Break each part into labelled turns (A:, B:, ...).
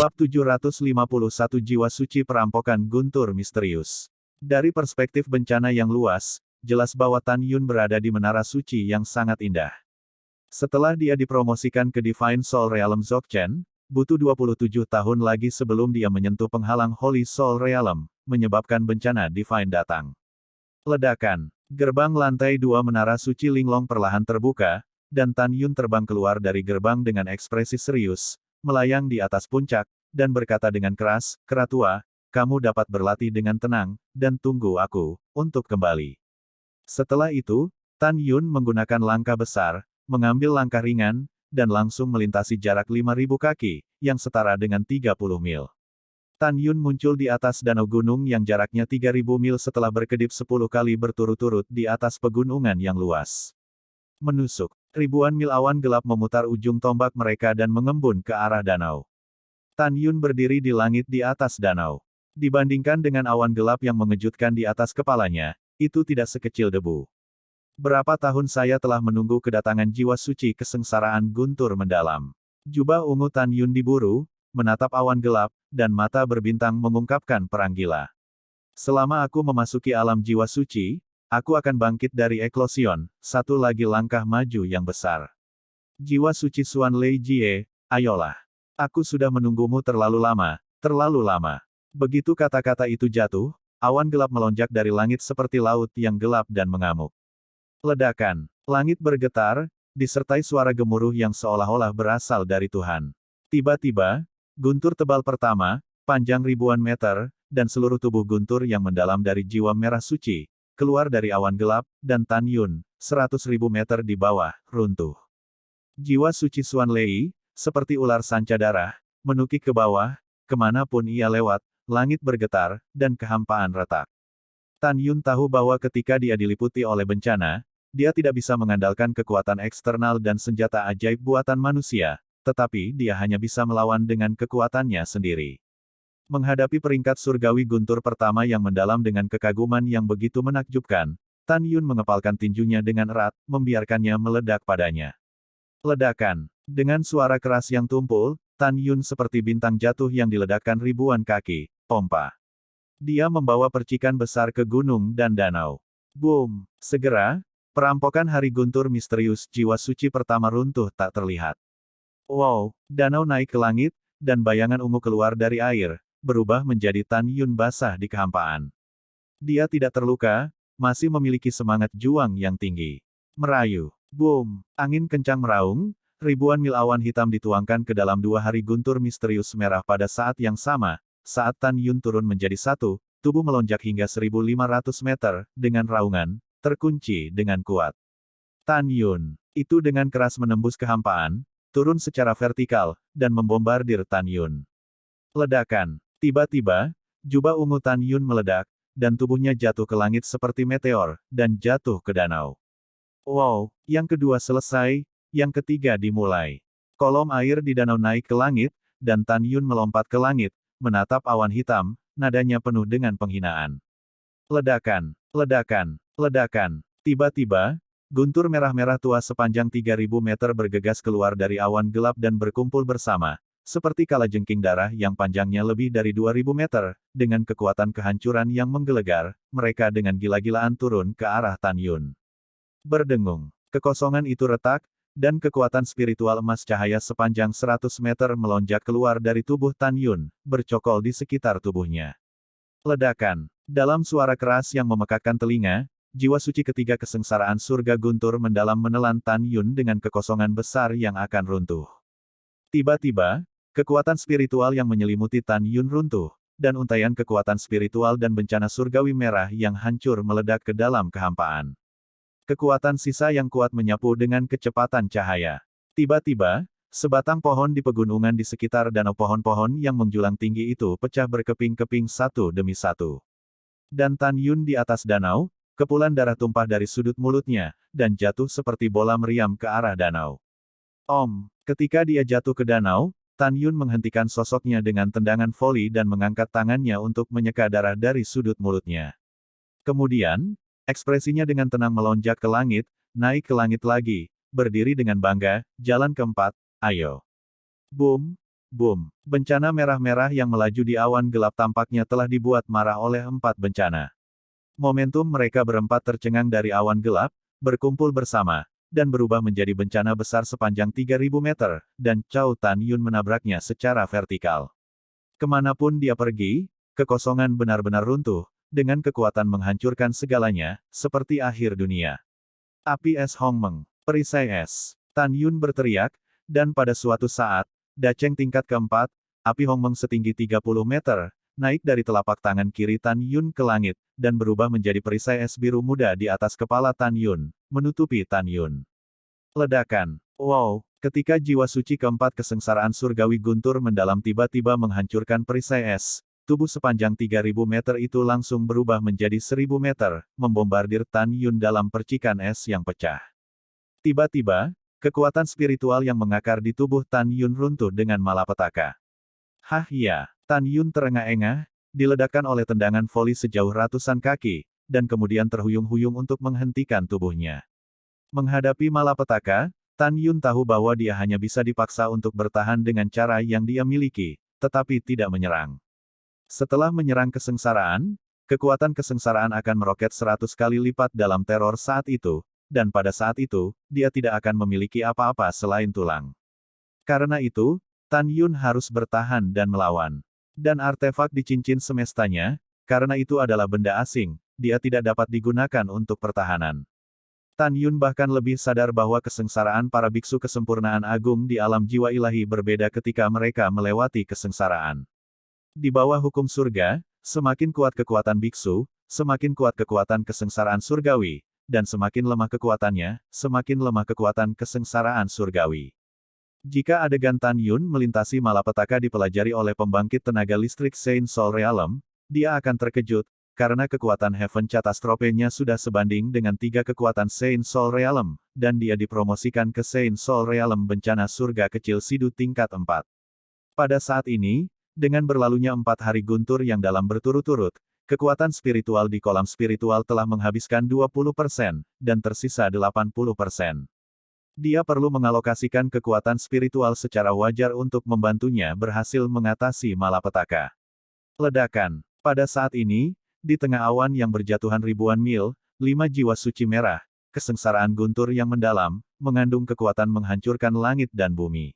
A: Bab 751 Jiwa Suci Perampokan Guntur Misterius. Dari perspektif bencana yang luas, jelas bahwa Tan Yun berada di menara suci yang sangat indah. Setelah dia dipromosikan ke Divine Soul Realm Dzogchen, butuh 27 tahun lagi sebelum dia menyentuh penghalang Holy Soul Realm, menyebabkan bencana Divine datang. Ledakan. Gerbang lantai 2 menara suci Linglong perlahan terbuka, dan Tan Yun terbang keluar dari gerbang dengan ekspresi serius, melayang di atas puncak, dan berkata dengan keras, "Kera tua, kamu dapat berlatih dengan tenang, dan tunggu aku, untuk kembali." Setelah itu, Tan Yun menggunakan langkah besar, mengambil langkah ringan, dan langsung melintasi jarak 5.000 kaki, yang setara dengan 30 mil. Tan Yun muncul di atas danau gunung yang jaraknya 3.000 mil setelah berkedip 10 kali berturut-turut di atas pegunungan yang luas. Menusuk. Ribuan mil awan gelap memutar ujung tombak mereka dan mengembun ke arah danau. Tan Yun berdiri di langit di atas danau. Dibandingkan dengan awan gelap yang mengejutkan di atas kepalanya, itu tidak sekecil debu. Berapa tahun saya telah menunggu kedatangan jiwa suci kesengsaraan guntur mendalam. Jubah ungu Tan Yun diburu, menatap awan gelap, dan mata berbintang mengungkapkan perang gila. Selama aku memasuki alam jiwa suci, aku akan bangkit dari eklosion, satu lagi langkah maju yang besar. Jiwa suci Xuan Lei Jie, ayolah. Aku sudah menunggumu terlalu lama, terlalu lama. Begitu kata-kata itu jatuh, awan gelap melonjak dari langit seperti laut yang gelap dan mengamuk. Ledakan. Langit bergetar, disertai suara gemuruh yang seolah-olah berasal dari Tuhan. Tiba-tiba, guntur tebal pertama, panjang ribuan meter, dan seluruh tubuh guntur yang mendalam dari jiwa merah suci, keluar dari awan gelap, dan Tan Yun, 100.000 meter di bawah, runtuh. Jiwa suci Xuan Lei, seperti ular sanca darah, menukik ke bawah, kemanapun ia lewat, langit bergetar, dan kehampaan retak. Tan Yun tahu bahwa ketika dia diliputi oleh bencana, dia tidak bisa mengandalkan kekuatan eksternal dan senjata ajaib buatan manusia, tetapi dia hanya bisa melawan dengan kekuatannya sendiri. Menghadapi peringkat surgawi guntur pertama yang mendalam dengan kekaguman yang begitu menakjubkan, Tan Yun mengepalkan tinjunya dengan erat, membiarkannya meledak padanya. Ledakan. Dengan suara keras yang tumpul, Tan Yun seperti bintang jatuh yang diledakkan ribuan kaki, pompa. Dia membawa percikan besar ke gunung dan danau. Boom! Segera, perampokan hari guntur misterius jiwa suci pertama runtuh tak terlihat. Wow! Danau naik ke langit, dan bayangan ungu keluar dari air, berubah menjadi Tan Yun basah di kehampaan. Dia tidak terluka, masih memiliki semangat juang yang tinggi. Merayu. Boom! Angin kencang meraung, ribuan mil awan hitam dituangkan ke dalam dua hari guntur misterius merah pada saat yang sama. Saat Tan Yun turun menjadi satu, tubuh melonjak hingga 1.500 meter, dengan raungan, terkunci dengan kuat. Tan Yun, itu dengan keras menembus kehampaan, turun secara vertikal, dan membombardir Tan Yun. Ledakan. Tiba-tiba, jubah ungu Tan Yun meledak, dan tubuhnya jatuh ke langit seperti meteor, dan jatuh ke danau. Wow, yang kedua selesai, yang ketiga dimulai. Kolom air di danau naik ke langit, dan Tan Yun melompat ke langit, menatap awan hitam, nadanya penuh dengan penghinaan. Ledakan, ledakan, ledakan. Tiba-tiba, guntur merah-merah tua sepanjang 3.000 meter bergegas keluar dari awan gelap dan berkumpul bersama, seperti kalajengking darah yang panjangnya lebih dari 2.000 meter, dengan kekuatan kehancuran yang menggelegar, mereka dengan gila-gilaan turun ke arah Tan Yun. Berdengung, kekosongan itu retak, dan kekuatan spiritual emas cahaya sepanjang 100 meter melonjak keluar dari tubuh Tan Yun, bercokol di sekitar tubuhnya. Ledakan. Dalam suara keras yang memekakkan telinga, jiwa suci ketiga kesengsaraan surga guntur mendalam menelan Tan Yun dengan kekosongan besar yang akan runtuh. Tiba-tiba, kekuatan spiritual yang menyelimuti Tan Yun runtuh, dan untaian kekuatan spiritual dan bencana surgawi merah yang hancur meledak ke dalam kehampaan. Kekuatan sisa yang kuat menyapu dengan kecepatan cahaya. Tiba-tiba, sebatang pohon di pegunungan di sekitar danau pohon-pohon yang menjulang tinggi itu pecah berkeping-keping satu demi satu. Dan Tan Yun di atas danau, kepulan darah tumpah dari sudut mulutnya, dan jatuh seperti bola meriam ke arah danau. Ketika dia jatuh ke danau, Tan Yun menghentikan sosoknya dengan tendangan voli dan mengangkat tangannya untuk menyeka darah dari sudut mulutnya. Kemudian, ekspresinya dengan tenang melonjak ke langit, naik ke langit lagi, berdiri dengan bangga, jalan keempat, ayo. Boom! Boom! Bencana merah-merah yang melaju di awan gelap tampaknya telah dibuat marah oleh 4 bencana. Momentum mereka berempat tercengang dari awan gelap, berkumpul bersama, dan berubah menjadi bencana besar sepanjang 3.000 meter, dan Chow Tan Yun menabraknya secara vertikal. Kemanapun dia pergi, kekosongan benar-benar runtuh, dengan kekuatan menghancurkan segalanya, seperti akhir dunia. Api es Hongmeng, perisai es. Tan Yun berteriak, dan pada suatu saat, Dacheng tingkat keempat, api Hongmeng setinggi 30 meter, naik dari telapak tangan kiri Tan Yun ke langit, dan berubah menjadi perisai es biru muda di atas kepala Tan Yun, menutupi Tan Yun. Ledakan. Wow! Ketika jiwa suci keempat kesengsaraan surgawi guntur mendalam tiba-tiba menghancurkan perisai es, tubuh sepanjang 3.000 meter itu langsung berubah menjadi 1.000 meter, membombardir Tan Yun dalam percikan es yang pecah. Tiba-tiba, kekuatan spiritual yang mengakar di tubuh Tan Yun runtuh dengan malapetaka. Hah ya, Tan Yun terengah-engah, diledakkan oleh tendangan voli sejauh ratusan kaki, dan kemudian terhuyung-huyung untuk menghentikan tubuhnya. Menghadapi malapetaka, Tan Yun tahu bahwa dia hanya bisa dipaksa untuk bertahan dengan cara yang dia miliki, tetapi tidak menyerang. Setelah menyerang kesengsaraan, kekuatan kesengsaraan akan meroket 100 kali lipat dalam teror saat itu, dan pada saat itu, dia tidak akan memiliki apa-apa selain tulang. Karena itu, Tan Yun harus bertahan dan melawan. Dan artefak di cincin semestanya, karena itu adalah benda asing, dia tidak dapat digunakan untuk pertahanan. Tan Yun bahkan lebih sadar bahwa kesengsaraan para biksu kesempurnaan agung di alam jiwa ilahi berbeda ketika mereka melewati kesengsaraan. Di bawah hukum surga, semakin kuat kekuatan biksu, semakin kuat kekuatan kesengsaraan surgawi, dan semakin lemah kekuatannya, semakin lemah kekuatan kesengsaraan surgawi. Jika adegan Tan Yun melintasi malapetaka dipelajari oleh pembangkit tenaga listrik Saint Soul Realm, dia akan terkejut, karena kekuatan Heaven Catastrophe-nya sudah sebanding dengan 3 kekuatan Saint Soul Realm, dan dia dipromosikan ke Saint Soul Realm bencana surga kecil Sidu tingkat 4. Pada saat ini, dengan berlalunya 4 hari guntur yang dalam berturut-turut, kekuatan spiritual di kolam spiritual telah menghabiskan 20%, dan tersisa 80%. Dia perlu mengalokasikan kekuatan spiritual secara wajar untuk membantunya berhasil mengatasi malapetaka. Ledakan. Pada saat ini, di tengah awan yang berjatuhan ribuan mil, 5 jiwa suci merah, kesengsaraan guntur yang mendalam, mengandung kekuatan menghancurkan langit dan bumi.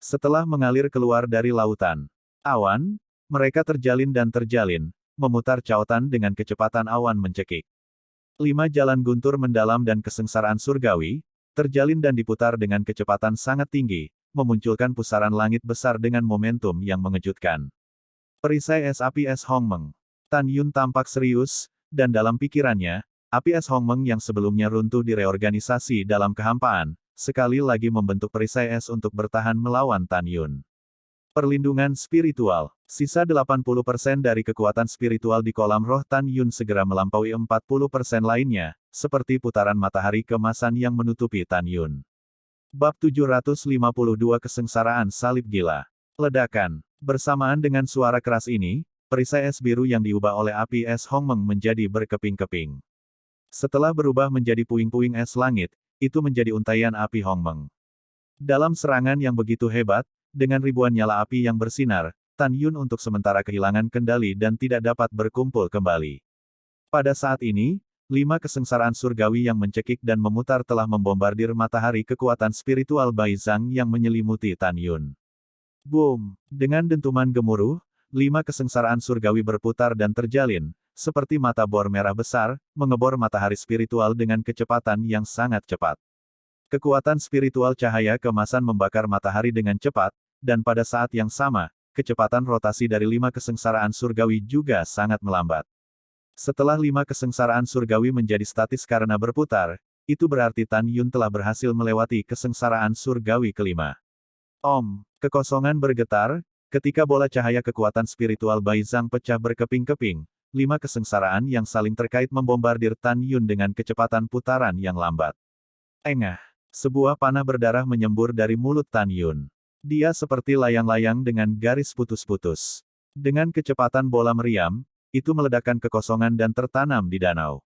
A: Setelah mengalir keluar dari lautan awan, mereka terjalin dan terjalin, memutar cautan dengan kecepatan awan mencekik. 5 jalan guntur mendalam dan kesengsaraan surgawi, terjalin dan diputar dengan kecepatan sangat tinggi, memunculkan pusaran langit besar dengan momentum yang mengejutkan. Perisai es api es Hongmeng. Tan Yun tampak serius, dan dalam pikirannya, api es Hongmeng yang sebelumnya runtuh direorganisasi dalam kehampaan, sekali lagi membentuk perisai es untuk bertahan melawan Tan Yun. Perlindungan spiritual. Sisa 80% dari kekuatan spiritual di kolam roh Tan Yun segera melampaui 40% lainnya, seperti putaran matahari kemasan yang menutupi Tan Yun. Bab 752 Kesengsaraan Salib Gila. Ledakan. Bersamaan dengan suara keras ini, perisai es biru yang diubah oleh api es Hongmeng menjadi berkeping-keping. Setelah berubah menjadi puing-puing es langit, itu menjadi untaian api Hongmeng. Dalam serangan yang begitu hebat, dengan ribuan nyala api yang bersinar, Tan Yun untuk sementara kehilangan kendali dan tidak dapat berkumpul kembali. Pada saat ini, 5 kesengsaraan surgawi yang mencekik dan memutar telah membombardir matahari kekuatan spiritual Bai Zhang yang menyelimuti Tan Yun. Boom! Dengan dentuman gemuruh, 5 kesengsaraan surgawi berputar dan terjalin, seperti mata bor merah besar, mengebor matahari spiritual dengan kecepatan yang sangat cepat. Kekuatan spiritual cahaya kemasan membakar matahari dengan cepat, dan pada saat yang sama, kecepatan rotasi dari 5 kesengsaraan surgawi juga sangat melambat. Setelah 5 kesengsaraan surgawi menjadi statis karena berputar, itu berarti Tan Yun telah berhasil melewati kesengsaraan surgawi kelima. Kekosongan bergetar, ketika bola cahaya kekuatan spiritual Bai Zhang pecah berkeping-keping, 5 kesengsaraan yang saling terkait membombardir Tan Yun dengan kecepatan putaran yang lambat. Engah! Sebuah panah berdarah menyembur dari mulut Tan Yun. Dia seperti layang-layang dengan garis putus-putus. Dengan kecepatan bola meriam, itu meledakkan kekosongan dan tertanam di danau.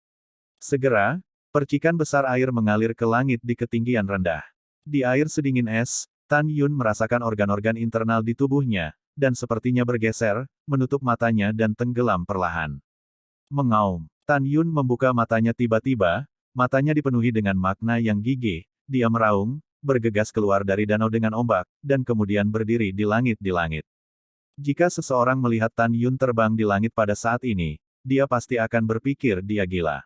A: Segera, percikan besar air mengalir ke langit di ketinggian rendah. Di air sedingin es, Tan Yun merasakan organ-organ internal di tubuhnya, dan sepertinya bergeser, menutup matanya dan tenggelam perlahan. Mengaum. Tan Yun membuka matanya tiba-tiba, matanya dipenuhi dengan makna yang gigih, dia meraung, bergegas keluar dari danau dengan ombak, dan kemudian berdiri di langit. Jika seseorang melihat Tan Yun terbang di langit pada saat ini, dia pasti akan berpikir dia gila.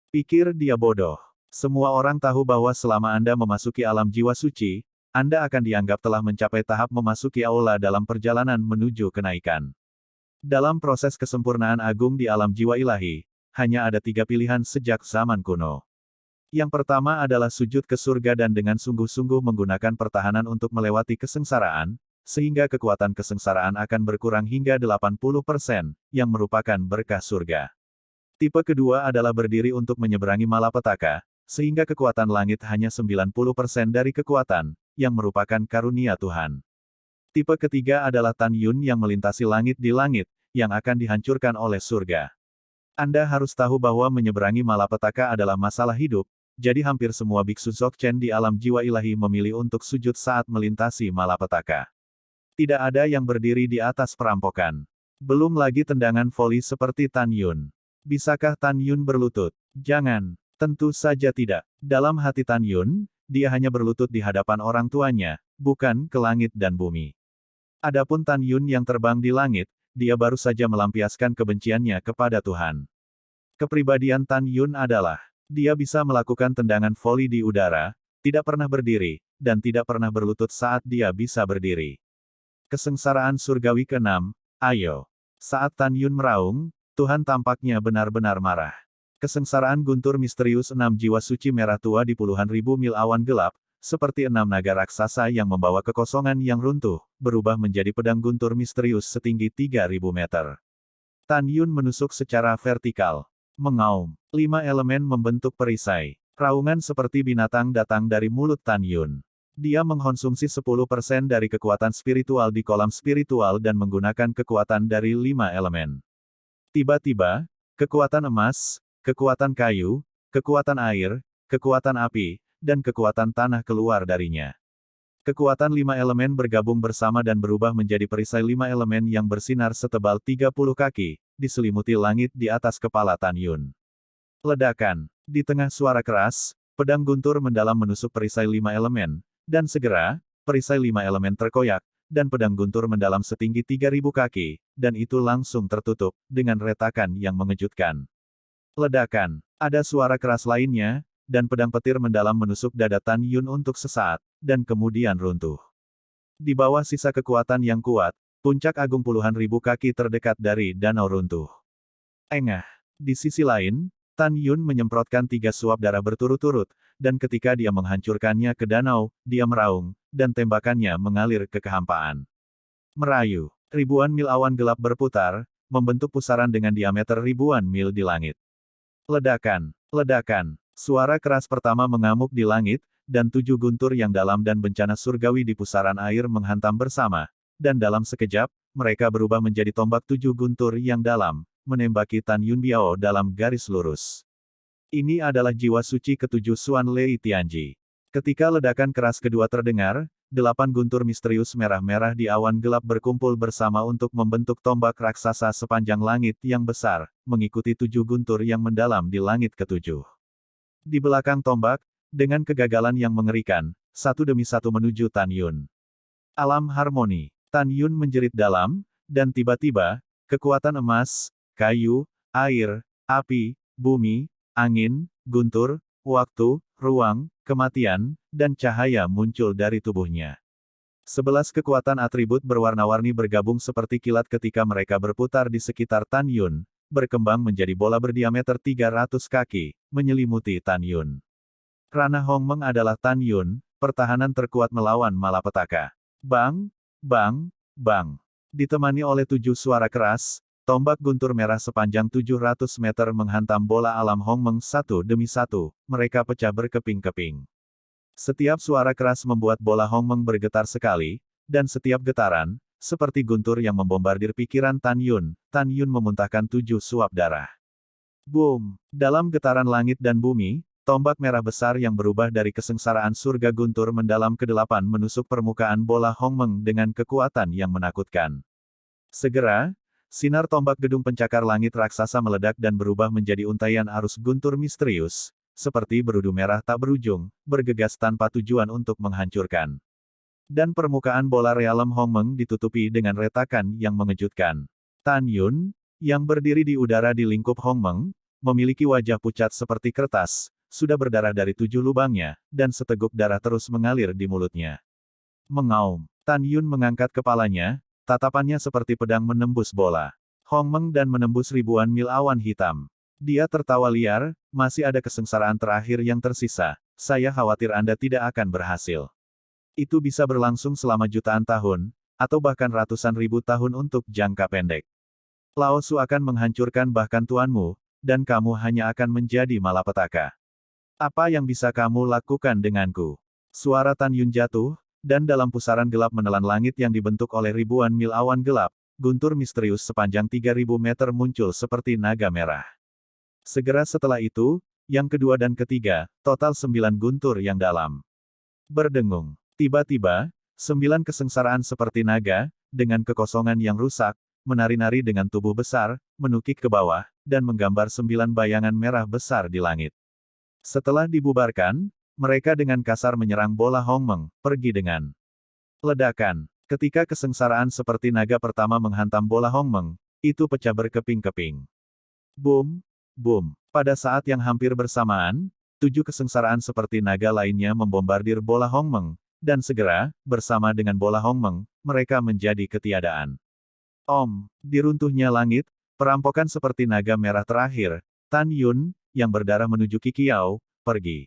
A: Pikir dia bodoh. Semua orang tahu bahwa selama Anda memasuki alam jiwa suci, Anda akan dianggap telah mencapai tahap memasuki aula dalam perjalanan menuju kenaikan. Dalam proses kesempurnaan agung di alam jiwa ilahi, hanya ada 3 pilihan sejak zaman kuno. Yang pertama adalah sujud ke surga dan dengan sungguh-sungguh menggunakan pertahanan untuk melewati kesengsaraan, sehingga kekuatan kesengsaraan akan berkurang hingga 80%, yang merupakan berkah surga. Tipe kedua adalah berdiri untuk menyeberangi malapetaka, sehingga kekuatan langit hanya 90% dari kekuatan, yang merupakan karunia Tuhan. Tipe ketiga adalah Tan Yun yang melintasi langit di langit, yang akan dihancurkan oleh surga. Anda harus tahu bahwa menyeberangi malapetaka adalah masalah hidup, jadi hampir semua biksu Dzogchen di alam jiwa ilahi memilih untuk sujud saat melintasi malapetaka. Tidak ada yang berdiri di atas perampokan. Belum lagi tendangan voli seperti Tan Yun. Bisakah Tan Yun berlutut? Jangan. Tentu saja tidak. Dalam hati Tan Yun, dia hanya berlutut di hadapan orang tuanya, bukan ke langit dan bumi. Adapun Tan Yun yang terbang di langit, dia baru saja melampiaskan kebenciannya kepada Tuhan. Kepribadian Tan Yun adalah, dia bisa melakukan tendangan voli di udara, tidak pernah berdiri, dan tidak pernah berlutut saat dia bisa berdiri. Kesengsaraan surgawi ke-6, ayo. Saat Tan Yun meraung, Tuhan tampaknya benar-benar marah. Kesengsaraan guntur misterius 6 jiwa suci merah tua di puluhan ribu mil awan gelap, seperti 6 naga raksasa yang membawa kekosongan yang runtuh, berubah menjadi pedang guntur misterius setinggi 3.000 meter. Tan Yun menusuk secara vertikal. Mengaum. 5 elemen membentuk perisai. Raungan seperti binatang datang dari mulut Tan Yun. Dia mengkonsumsi 10% dari kekuatan spiritual di kolam spiritual dan menggunakan kekuatan dari 5 elemen. Tiba-tiba, kekuatan emas, kekuatan kayu, kekuatan air, kekuatan api, dan kekuatan tanah keluar darinya. Kekuatan 5 elemen bergabung bersama dan berubah menjadi perisai 5 elemen yang bersinar setebal 30 kaki, diselimuti langit di atas kepala Tan Yun. Ledakan. Di tengah suara keras, pedang guntur mendalam menusuk perisai 5 elemen, dan segera, perisai 5 elemen terkoyak, dan pedang guntur mendalam setinggi 3.000 kaki, dan itu langsung tertutup, dengan retakan yang mengejutkan. Ledakan. Ada suara keras lainnya, dan pedang petir mendalam menusuk dada Tan Yun untuk sesaat, dan kemudian runtuh. Di bawah sisa kekuatan yang kuat, puncak agung puluhan ribu kaki terdekat dari danau runtuh. Engah. Di sisi lain, Tan Yun menyemprotkan 3 suap darah berturut-turut, dan ketika dia menghancurkannya ke danau, dia meraung, dan tembakannya mengalir ke kehampaan. Merayu. Ribuan mil awan gelap berputar, membentuk pusaran dengan diameter ribuan mil di langit. Ledakan. Ledakan. Suara keras pertama mengamuk di langit, dan 7 guntur yang dalam dan bencana surgawi di pusaran air menghantam bersama, dan dalam sekejap, mereka berubah menjadi tombak 7 guntur yang dalam, menembaki Tan Yun Biao dalam garis lurus. Ini adalah jiwa suci ke-7 Xuan Lei Tianji. Ketika ledakan keras kedua terdengar, 8 guntur misterius merah-merah di awan gelap berkumpul bersama untuk membentuk tombak raksasa sepanjang langit yang besar, mengikuti 7 guntur yang mendalam di langit ke-7. Di belakang tombak, dengan kegagalan yang mengerikan, satu demi satu menuju Tan Yun. Alam harmoni. Tan Yun menjerit dalam, dan tiba-tiba, kekuatan emas, kayu, air, api, bumi, angin, guntur, waktu, ruang, kematian, dan cahaya muncul dari tubuhnya. 11 kekuatan atribut berwarna-warni bergabung seperti kilat ketika mereka berputar di sekitar Tan Yun, berkembang menjadi bola berdiameter 300 kaki, menyelimuti Tan Yun. Ranah Hongmeng adalah Tan Yun, pertahanan terkuat melawan malapetaka. Bang, bang, bang. Ditemani oleh 7 suara keras, tombak guntur merah sepanjang 700 meter menghantam bola alam Hongmeng satu demi satu, mereka pecah berkeping-keping. Setiap suara keras membuat bola Hongmeng bergetar sekali, dan setiap getaran, seperti guntur yang membombardir pikiran Tan Yun memuntahkan 7 suap darah. Boom! Dalam getaran langit dan bumi, Tombak merah besar yang berubah dari kesengsaraan surga guntur mendalam ke-8 menusuk permukaan bola Hongmeng dengan kekuatan yang menakutkan. Segera, sinar tombak gedung pencakar langit raksasa meledak dan berubah menjadi untaian arus guntur misterius, seperti berudu merah tak berujung, bergegas tanpa tujuan untuk menghancurkan. Dan permukaan bola realem Hongmeng ditutupi dengan retakan yang mengejutkan. Tan Yun, yang berdiri di udara di lingkup Hongmeng, memiliki wajah pucat seperti kertas, sudah berdarah dari 7 lubangnya, dan seteguk darah terus mengalir di mulutnya. Mengaum, Tan Yun mengangkat kepalanya, tatapannya seperti pedang menembus bola Hongmeng dan menembus ribuan mil awan hitam. Dia tertawa liar, masih ada kesengsaraan terakhir yang tersisa, saya khawatir Anda tidak akan berhasil. Itu bisa berlangsung selama jutaan tahun, atau bahkan ratusan ribu tahun untuk jangka pendek. Lao Su akan menghancurkan bahkan tuanmu, dan kamu hanya akan menjadi malapetaka. Apa yang bisa kamu lakukan denganku? Suara Tan Yun jatuh, dan dalam pusaran gelap menelan langit yang dibentuk oleh ribuan mil awan gelap, guntur misterius sepanjang 3.000 meter muncul seperti naga merah. Segera setelah itu, yang kedua dan ketiga, total 9 guntur yang dalam. Berdengung. Tiba-tiba, 9 kesengsaraan seperti naga, dengan kekosongan yang rusak, menari-nari dengan tubuh besar, menukik ke bawah, dan menggambar 9 bayangan merah besar di langit. Setelah dibubarkan, mereka dengan kasar menyerang bola Hongmeng, pergi dengan ledakan. Ketika kesengsaraan seperti naga pertama menghantam bola Hongmeng, itu pecah berkeping-keping. Boom, boom. Pada saat yang hampir bersamaan, 7 kesengsaraan seperti naga lainnya membombardir bola Hongmeng, dan segera, bersama dengan bola Hongmeng, mereka menjadi ketiadaan. Diruntuhnya langit, perampokan seperti naga merah terakhir, Tan Yun, yang berdarah menuju Qiqiao, pergi.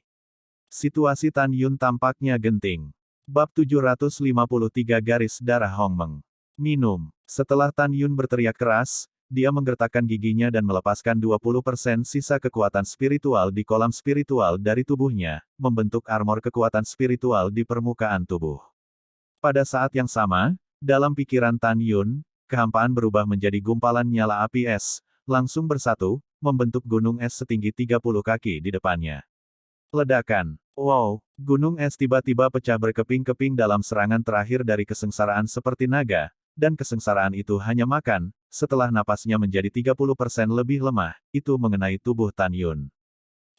A: Situasi Tan Yun tampaknya genting. Bab 753 garis darah Hongmeng. Minum. Setelah Tan Yun berteriak keras, dia menggertakkan giginya dan melepaskan 20% sisa kekuatan spiritual di kolam spiritual dari tubuhnya, membentuk armor kekuatan spiritual di permukaan tubuh. Pada saat yang sama, dalam pikiran Tan Yun, kehampaan berubah menjadi gumpalan nyala api es, langsung bersatu, membentuk gunung es setinggi 30 kaki di depannya. Ledakan. Wow, gunung es tiba-tiba pecah berkeping-keping dalam serangan terakhir dari kesengsaraan seperti naga, dan kesengsaraan itu hanya makan, setelah napasnya menjadi 30% lebih lemah, itu mengenai tubuh Tan Yun.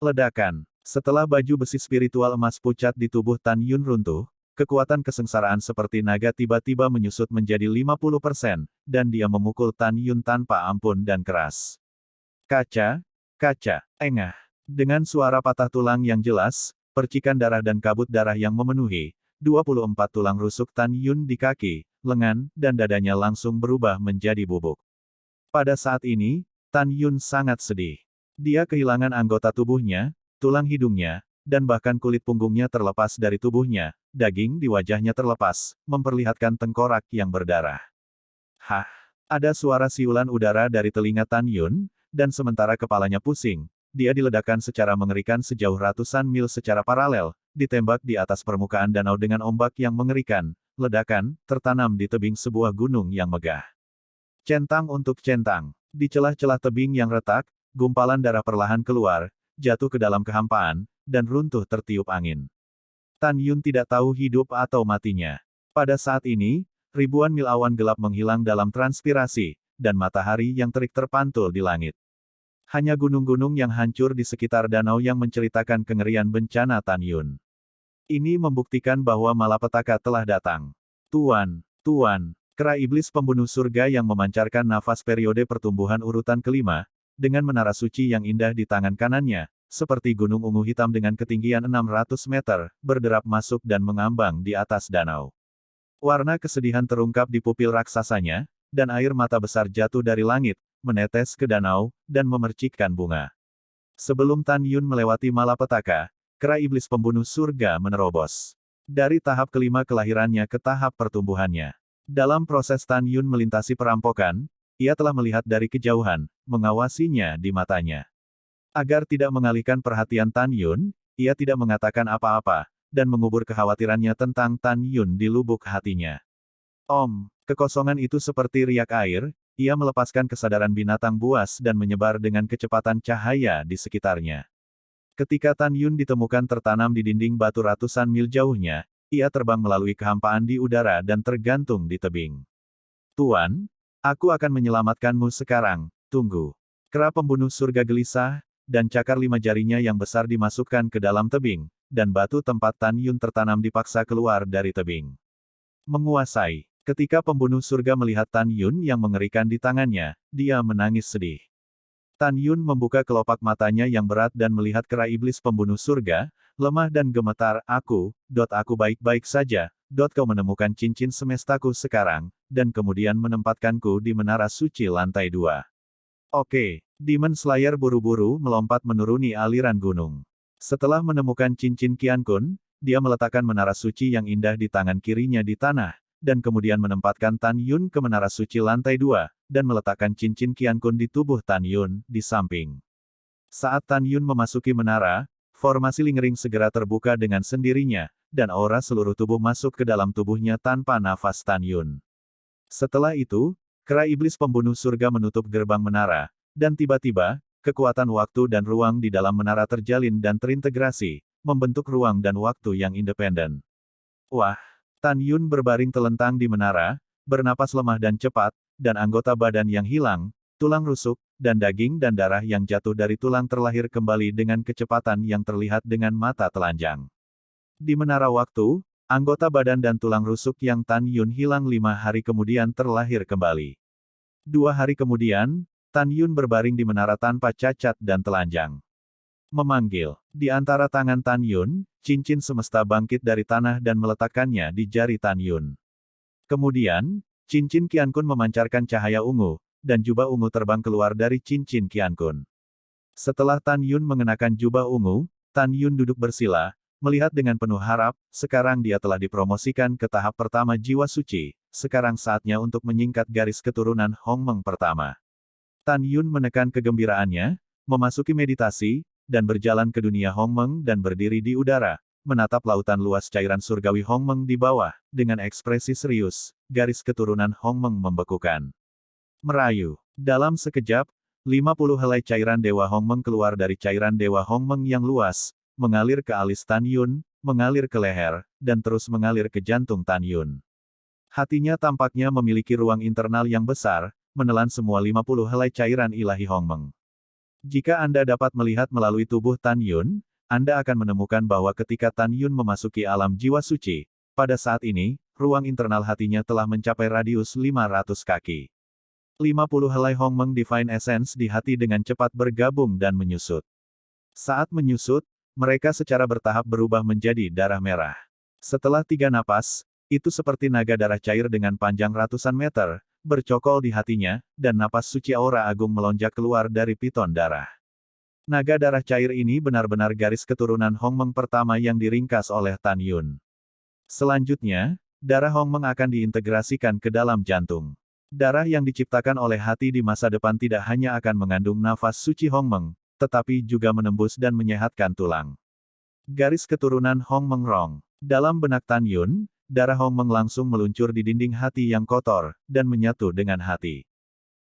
A: Ledakan. Setelah baju besi spiritual emas pucat di tubuh Tan Yun runtuh, kekuatan kesengsaraan seperti naga tiba-tiba menyusut menjadi 50%, dan dia memukul Tan Yun tanpa ampun dan keras. Kaca, kaca, engah. Dengan suara patah tulang yang jelas, percikan darah dan kabut darah yang memenuhi, 24 tulang rusuk Tan Yun di kaki, lengan, dan dadanya langsung berubah menjadi bubuk. Pada saat ini, Tan Yun sangat sedih. Dia kehilangan anggota tubuhnya, tulang hidungnya, dan bahkan kulit punggungnya terlepas dari tubuhnya, daging di wajahnya terlepas, memperlihatkan tengkorak yang berdarah. Hah! Ada suara siulan udara dari telinga Tan Yun, dan sementara kepalanya pusing, dia diledakkan secara mengerikan sejauh ratusan mil secara paralel, ditembak di atas permukaan danau dengan ombak yang mengerikan, ledakan, tertanam di tebing sebuah gunung yang megah. Centang untuk centang. Di celah-celah tebing yang retak, gumpalan darah perlahan keluar, jatuh ke dalam kehampaan, dan runtuh tertiup angin. Tan Yun tidak tahu hidup atau matinya. Pada saat ini, ribuan mil awan gelap menghilang dalam transpirasi, dan matahari yang terik terpantul di langit. Hanya gunung-gunung yang hancur di sekitar danau yang menceritakan kengerian bencana Tan Yun. Ini membuktikan bahwa malapetaka telah datang. Tuan, kera iblis pembunuh surga yang memancarkan nafas periode pertumbuhan urutan kelima, dengan menara suci yang indah di tangan kanannya, seperti gunung ungu hitam dengan ketinggian 600 meter, berderap masuk dan mengambang di atas danau. Warna kesedihan terungkap di pupil raksasanya, dan air mata besar jatuh dari langit, menetes ke danau, dan memercikkan bunga. Sebelum Tan Yun melewati malapetaka, kera iblis pembunuh surga menerobos dari tahap kelima kelahirannya ke tahap pertumbuhannya. Dalam proses Tan Yun melintasi perampokan, ia telah melihat dari kejauhan, mengawasinya di matanya. Agar tidak mengalihkan perhatian Tan Yun, ia tidak mengatakan apa-apa, dan mengubur kekhawatirannya tentang Tan Yun di lubuk hatinya. Kekosongan itu seperti riak air, ia melepaskan kesadaran binatang buas dan menyebar dengan kecepatan cahaya di sekitarnya. Ketika Tan Yun ditemukan tertanam di dinding batu ratusan mil jauhnya, ia terbang melalui kehampaan di udara dan tergantung di tebing. Tuan, aku akan menyelamatkanmu sekarang, tunggu. Kera pembunuh surga gelisah, dan cakar 5 jarinya yang besar dimasukkan ke dalam tebing, dan batu tempat Tan Yun tertanam dipaksa keluar dari tebing. Menguasai. Ketika pembunuh surga melihat Tan Yun yang mengerikan di tangannya, dia menangis sedih. Tan Yun membuka kelopak matanya yang berat dan melihat kera iblis pembunuh surga, lemah dan gemetar, aku baik-baik saja, kau menemukan cincin semestaku sekarang, dan kemudian menempatkanku di menara suci lantai 2. Oke, Demon Slayer buru-buru melompat menuruni aliran gunung. Setelah menemukan cincin Qiankun, dia meletakkan menara suci yang indah di tangan kirinya di tanah, dan kemudian menempatkan Tan Yun ke menara suci lantai 2, dan meletakkan cincin Qiankun di tubuh Tan Yun, di samping. Saat Tan Yun memasuki menara, formasi Lingering segera terbuka dengan sendirinya, dan aura seluruh tubuh masuk ke dalam tubuhnya tanpa nafas Tan Yun. Setelah itu, kera iblis pembunuh surga menutup gerbang menara, dan tiba-tiba, kekuatan waktu dan ruang di dalam menara terjalin dan terintegrasi, membentuk ruang dan waktu yang independen. Wah! Tan Yun berbaring telentang di menara, bernapas lemah dan cepat, dan anggota badan yang hilang, tulang rusuk, dan daging dan darah yang jatuh dari tulang terlahir kembali dengan kecepatan yang terlihat dengan mata telanjang. Di menara waktu, anggota badan dan tulang rusuk yang Tan Yun hilang 5 hari kemudian terlahir kembali. 2 hari kemudian, Tan Yun berbaring di menara tanpa cacat dan telanjang. Memanggil. Di antara tangan Tan Yun, cincin semesta bangkit dari tanah dan meletakkannya di jari Tan Yun. Kemudian, cincin Qiankun memancarkan cahaya ungu, dan jubah ungu terbang keluar dari cincin Qiankun. Setelah Tan Yun mengenakan jubah ungu, Tan Yun duduk bersila, melihat dengan penuh harap, sekarang dia telah dipromosikan ke tahap pertama jiwa suci, sekarang saatnya untuk menyingkat garis keturunan Hongmeng pertama. Tan Yun menekan kegembiraannya, memasuki meditasi, dan berjalan ke dunia Hongmeng dan berdiri di udara, menatap lautan luas cairan surgawi Hongmeng di bawah, dengan ekspresi serius, garis keturunan Hongmeng membekukan. Merayu. Dalam sekejap, 50 helai cairan Dewa Hongmeng keluar dari cairan Dewa Hongmeng yang luas, mengalir ke alis Tan Yun, mengalir ke leher, dan terus mengalir ke jantung Tan Yun. Hatinya tampaknya memiliki ruang internal yang besar, menelan semua 50 helai cairan ilahi Hongmeng. Jika Anda dapat melihat melalui tubuh Tan Yun, Anda akan menemukan bahwa ketika Tan Yun memasuki alam jiwa suci, pada saat ini, ruang internal hatinya telah mencapai radius 500 kaki. 50 helai Hongmeng Divine Essence di hati dengan cepat bergabung dan menyusut. Saat menyusut, mereka secara bertahap berubah menjadi darah merah. Setelah 3 napas, itu seperti naga darah cair dengan panjang ratusan meter, bercokol di hatinya, dan napas suci aura agung melonjak keluar dari piton darah. Naga darah cair ini benar-benar garis keturunan Hongmeng pertama yang diringkas oleh Tan Yun. Selanjutnya, darah Hongmeng akan diintegrasikan ke dalam jantung. Darah yang diciptakan oleh hati di masa depan tidak hanya akan mengandung nafas suci Hongmeng, tetapi juga menembus dan menyehatkan tulang. Garis keturunan Hongmeng Rong. Dalam benak Tan Yun, darah Hongmeng langsung meluncur di dinding hati yang kotor, dan menyatu dengan hati.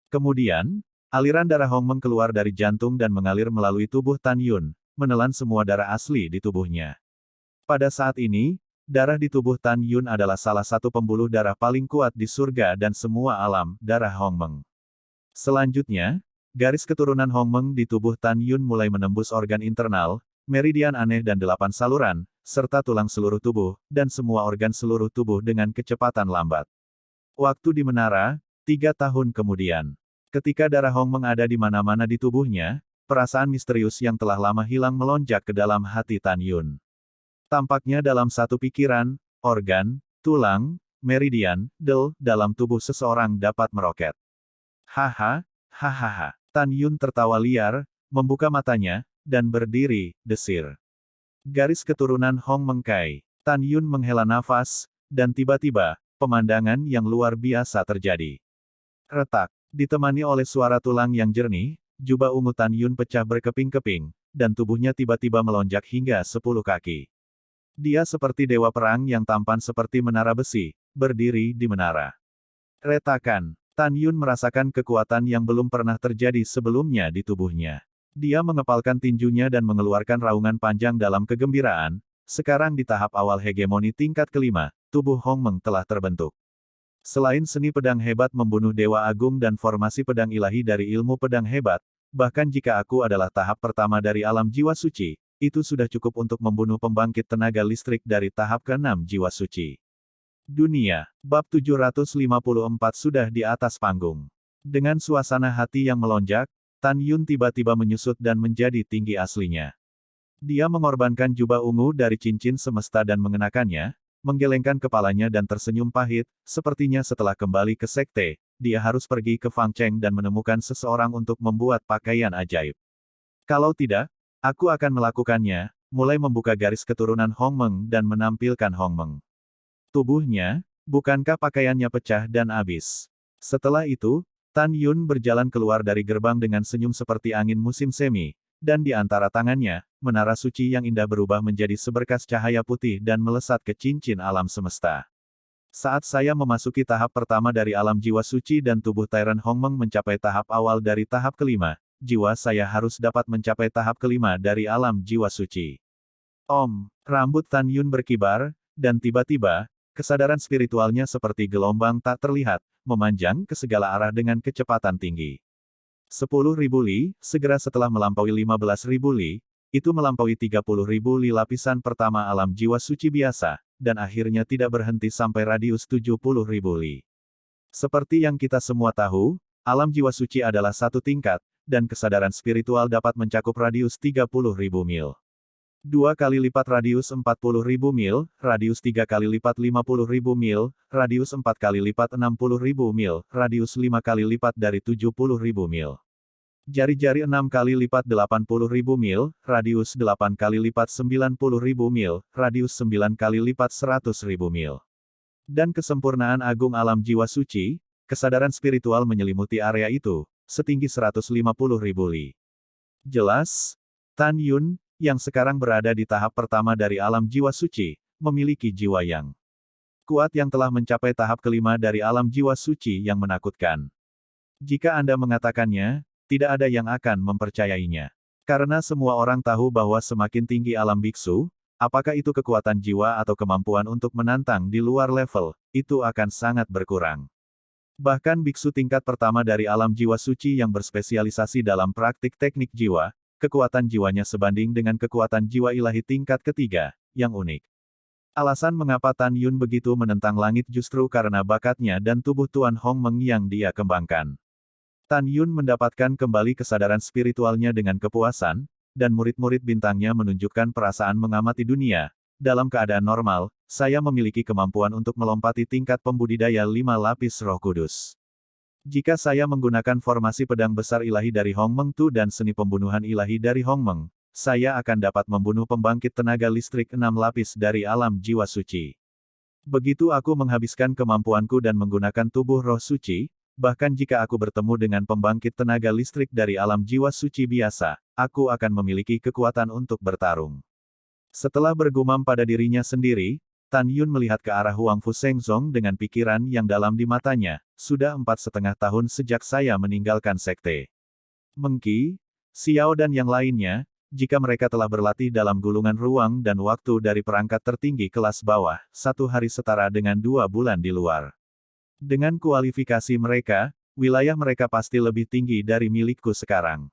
A: Kemudian, aliran darah Hongmeng keluar dari jantung dan mengalir melalui tubuh Tan Yun, menelan semua darah asli di tubuhnya. Pada saat ini, darah di tubuh Tan Yun adalah salah satu pembuluh darah paling kuat di surga dan semua alam, darah Hongmeng. Selanjutnya, garis keturunan Hongmeng di tubuh Tan Yun mulai menembus organ internal, meridian aneh dan 8 saluran, serta tulang seluruh tubuh, dan semua organ seluruh tubuh dengan kecepatan lambat. Waktu di menara, 3 tahun kemudian. Ketika darah Hongmeng ada di mana-mana di tubuhnya, perasaan misterius yang telah lama hilang melonjak ke dalam hati Tan Yun. Tampaknya dalam satu pikiran, organ, tulang, meridian, dalam tubuh seseorang dapat meroket. Haha, hahaha. Tan Yun tertawa liar, membuka matanya, dan berdiri, desir. Garis keturunan Hongmeng Kai. Tan Yun menghela nafas, dan tiba-tiba, pemandangan yang luar biasa terjadi. Retak. Ditemani oleh suara tulang yang jernih, jubah ungu Tan Yun pecah berkeping-keping, dan tubuhnya tiba-tiba melonjak hingga 10 kaki. Dia seperti dewa perang yang tampan seperti menara besi, berdiri di menara. Retakan. Tan Yun merasakan kekuatan yang belum pernah terjadi sebelumnya di tubuhnya. Dia mengepalkan tinjunya dan mengeluarkan raungan panjang dalam kegembiraan. Sekarang di tahap awal hegemoni tingkat kelima, tubuh Hongmeng telah terbentuk. Selain seni pedang hebat membunuh Dewa Agung dan formasi pedang ilahi dari ilmu pedang hebat, bahkan jika aku adalah tahap pertama dari alam jiwa suci, itu sudah cukup untuk membunuh pembangkit tenaga listrik dari tahap ke-6 jiwa suci. Dunia, bab 754 sudah di atas panggung. Dengan suasana hati yang melonjak, Tan Yun tiba-tiba menyusut dan menjadi tinggi aslinya. Dia mengorbankan jubah ungu dari cincin semesta dan mengenakannya, menggelengkan kepalanya dan tersenyum pahit, sepertinya setelah kembali ke sekte, dia harus pergi ke Fang Cheng dan menemukan seseorang untuk membuat pakaian ajaib. Kalau tidak, aku akan melakukannya, mulai membuka garis keturunan Hongmeng dan menampilkan Hongmeng. Tubuhnya, bukankah pakaiannya pecah dan habis? Setelah itu, Tan Yun berjalan keluar dari gerbang dengan senyum seperti angin musim semi, dan di antara tangannya, menara suci yang indah berubah menjadi seberkas cahaya putih dan melesat ke cincin alam semesta. Saat saya memasuki tahap pertama dari alam jiwa suci dan tubuh Tyrant Hongmeng mencapai tahap awal dari tahap kelima, jiwa saya harus dapat mencapai tahap kelima dari alam jiwa suci. Rambut Tan Yun berkibar, dan tiba-tiba, kesadaran spiritualnya seperti gelombang tak terlihat, memanjang ke segala arah dengan kecepatan tinggi. 10.000 li, segera setelah melampaui 15.000 li, itu melampaui 30.000 li lapisan pertama alam jiwa suci biasa, dan akhirnya tidak berhenti sampai radius 70.000 li. Seperti yang kita semua tahu, alam jiwa suci adalah satu tingkat, dan kesadaran spiritual dapat mencakup radius 30.000 mil. 2 kali lipat radius 40.000 mil, radius 3 kali lipat 50.000 mil, radius 4 kali lipat 60.000 mil, radius 5 kali lipat dari 70.000 mil. Jari-jari 6 kali lipat 80.000 mil, radius 8 kali lipat 90.000 mil, radius 9 kali lipat 100.000 mil. Dan kesempurnaan agung alam jiwa suci, kesadaran spiritual menyelimuti area itu, setinggi 150.000 li. Jelas, Tan Yun, yang sekarang berada di tahap pertama dari alam jiwa suci, memiliki jiwa yang kuat yang telah mencapai tahap kelima dari alam jiwa suci yang menakutkan. Jika Anda mengatakannya, tidak ada yang akan mempercayainya. Karena semua orang tahu bahwa semakin tinggi alam biksu, apakah itu kekuatan jiwa atau kemampuan untuk menantang di luar level, itu akan sangat berkurang. Bahkan biksu tingkat pertama dari alam jiwa suci yang berspesialisasi dalam praktik teknik jiwa, kekuatan jiwanya sebanding dengan kekuatan jiwa ilahi tingkat ketiga, yang unik. Alasan mengapa Tan Yun begitu menentang langit justru karena bakatnya dan tubuh Tuan Hongmeng yang dia kembangkan. Tan Yun mendapatkan kembali kesadaran spiritualnya dengan kepuasan, dan murid-murid bintangnya menunjukkan perasaan mengamati dunia. Dalam keadaan normal, saya memiliki kemampuan untuk melompati tingkat pembudidaya 5 lapis roh kudus. Jika saya menggunakan formasi pedang besar ilahi dari Hongmeng Tu dan seni pembunuhan ilahi dari Hongmeng, saya akan dapat membunuh pembangkit tenaga listrik 6 lapis dari alam jiwa suci. Begitu aku menghabiskan kemampuanku dan menggunakan tubuh roh suci, bahkan jika aku bertemu dengan pembangkit tenaga listrik dari alam jiwa suci biasa, aku akan memiliki kekuatan untuk bertarung. Setelah bergumam pada dirinya sendiri, Tan Yun melihat ke arah Huang Fu Shengzong dengan pikiran yang dalam di matanya, sudah 4,5 tahun sejak saya meninggalkan sekte Meng Qi, Xiao dan yang lainnya, jika mereka telah berlatih dalam gulungan ruang dan waktu dari perangkat tertinggi kelas bawah, 1 hari setara dengan 2 bulan di luar. Dengan kualifikasi mereka, wilayah mereka pasti lebih tinggi dari milikku sekarang.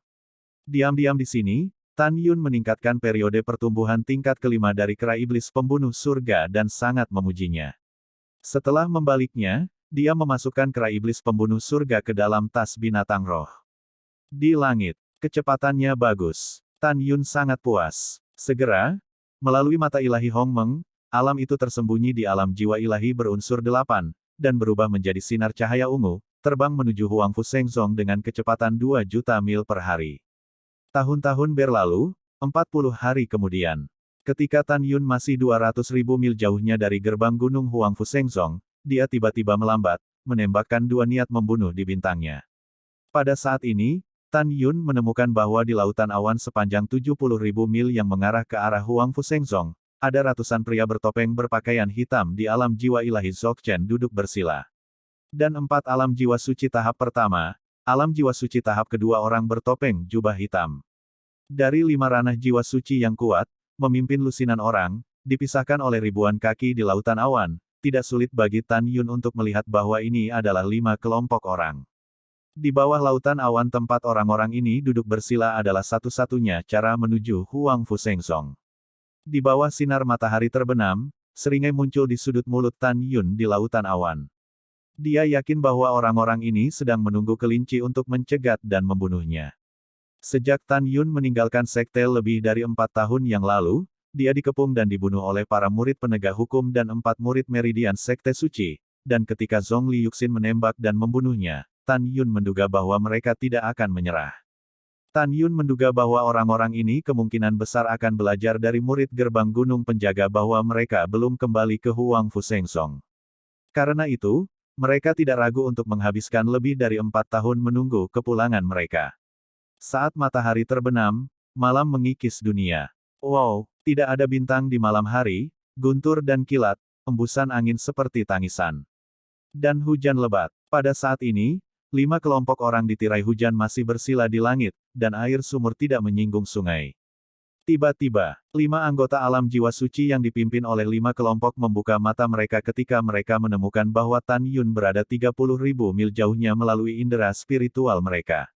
A: Diam-diam di sini, Tan Yun meningkatkan periode pertumbuhan tingkat kelima dari kera iblis pembunuh surga dan sangat memujinya. Setelah membaliknya, dia memasukkan kera iblis pembunuh surga ke dalam tas binatang roh. Di langit, kecepatannya bagus. Tan Yun sangat puas. Segera, melalui mata ilahi Hongmeng, alam itu tersembunyi di alam jiwa ilahi berunsur 8, dan berubah menjadi sinar cahaya ungu, terbang menuju Huang Fu Shengzong dengan kecepatan 2 juta mil per hari. Tahun-tahun berlalu, 40 hari kemudian. Ketika Tan Yun masih 200.000 mil jauhnya dari gerbang gunung Huang Fu Shengzong, dia tiba-tiba melambat, menembakkan 2 niat membunuh di bintangnya. Pada saat ini, Tan Yun menemukan bahwa di lautan awan sepanjang 70.000 mil yang mengarah ke arah Huang Fu Shengzong, ada ratusan pria bertopeng berpakaian hitam di alam jiwa ilahi Dzogchen duduk bersila. Dan 4 alam jiwa suci tahap pertama, alam jiwa suci tahap kedua orang bertopeng jubah hitam. Dari 5 ranah jiwa suci yang kuat, memimpin lusinan orang, dipisahkan oleh ribuan kaki di lautan awan, tidak sulit bagi Tan Yun untuk melihat bahwa ini adalah 5 kelompok orang. Di bawah lautan awan tempat orang-orang ini duduk bersila adalah satu-satunya cara menuju Huang Fusengsong. Di bawah sinar matahari terbenam, seringai muncul di sudut mulut Tan Yun di lautan awan. Dia yakin bahwa orang-orang ini sedang menunggu kelinci untuk mencegat dan membunuhnya. Sejak Tan Yun meninggalkan sekte lebih dari 4 tahun yang lalu, dia dikepung dan dibunuh oleh para murid penegak hukum dan 4 murid meridian sekte suci, dan ketika Zhong Liyuxin menembak dan membunuhnya, Tan Yun menduga bahwa mereka tidak akan menyerah. Tan Yun menduga bahwa orang-orang ini kemungkinan besar akan belajar dari murid gerbang gunung penjaga bahwa mereka belum kembali ke Huang Fusengsong. Karena itu, mereka tidak ragu untuk menghabiskan lebih dari 4 tahun menunggu kepulangan mereka. Saat matahari terbenam, malam mengikis dunia. Wow, tidak ada bintang di malam hari, guntur dan kilat, embusan angin seperti tangisan. Dan hujan lebat. Pada saat ini, 5 kelompok orang di tirai hujan masih bersila di langit, dan air sumur tidak menyinggung sungai. Tiba-tiba, 5 anggota alam jiwa suci yang dipimpin oleh 5 kelompok membuka mata mereka ketika mereka menemukan bahwa Tan Yun berada 30.000 mil jauhnya melalui indera spiritual mereka.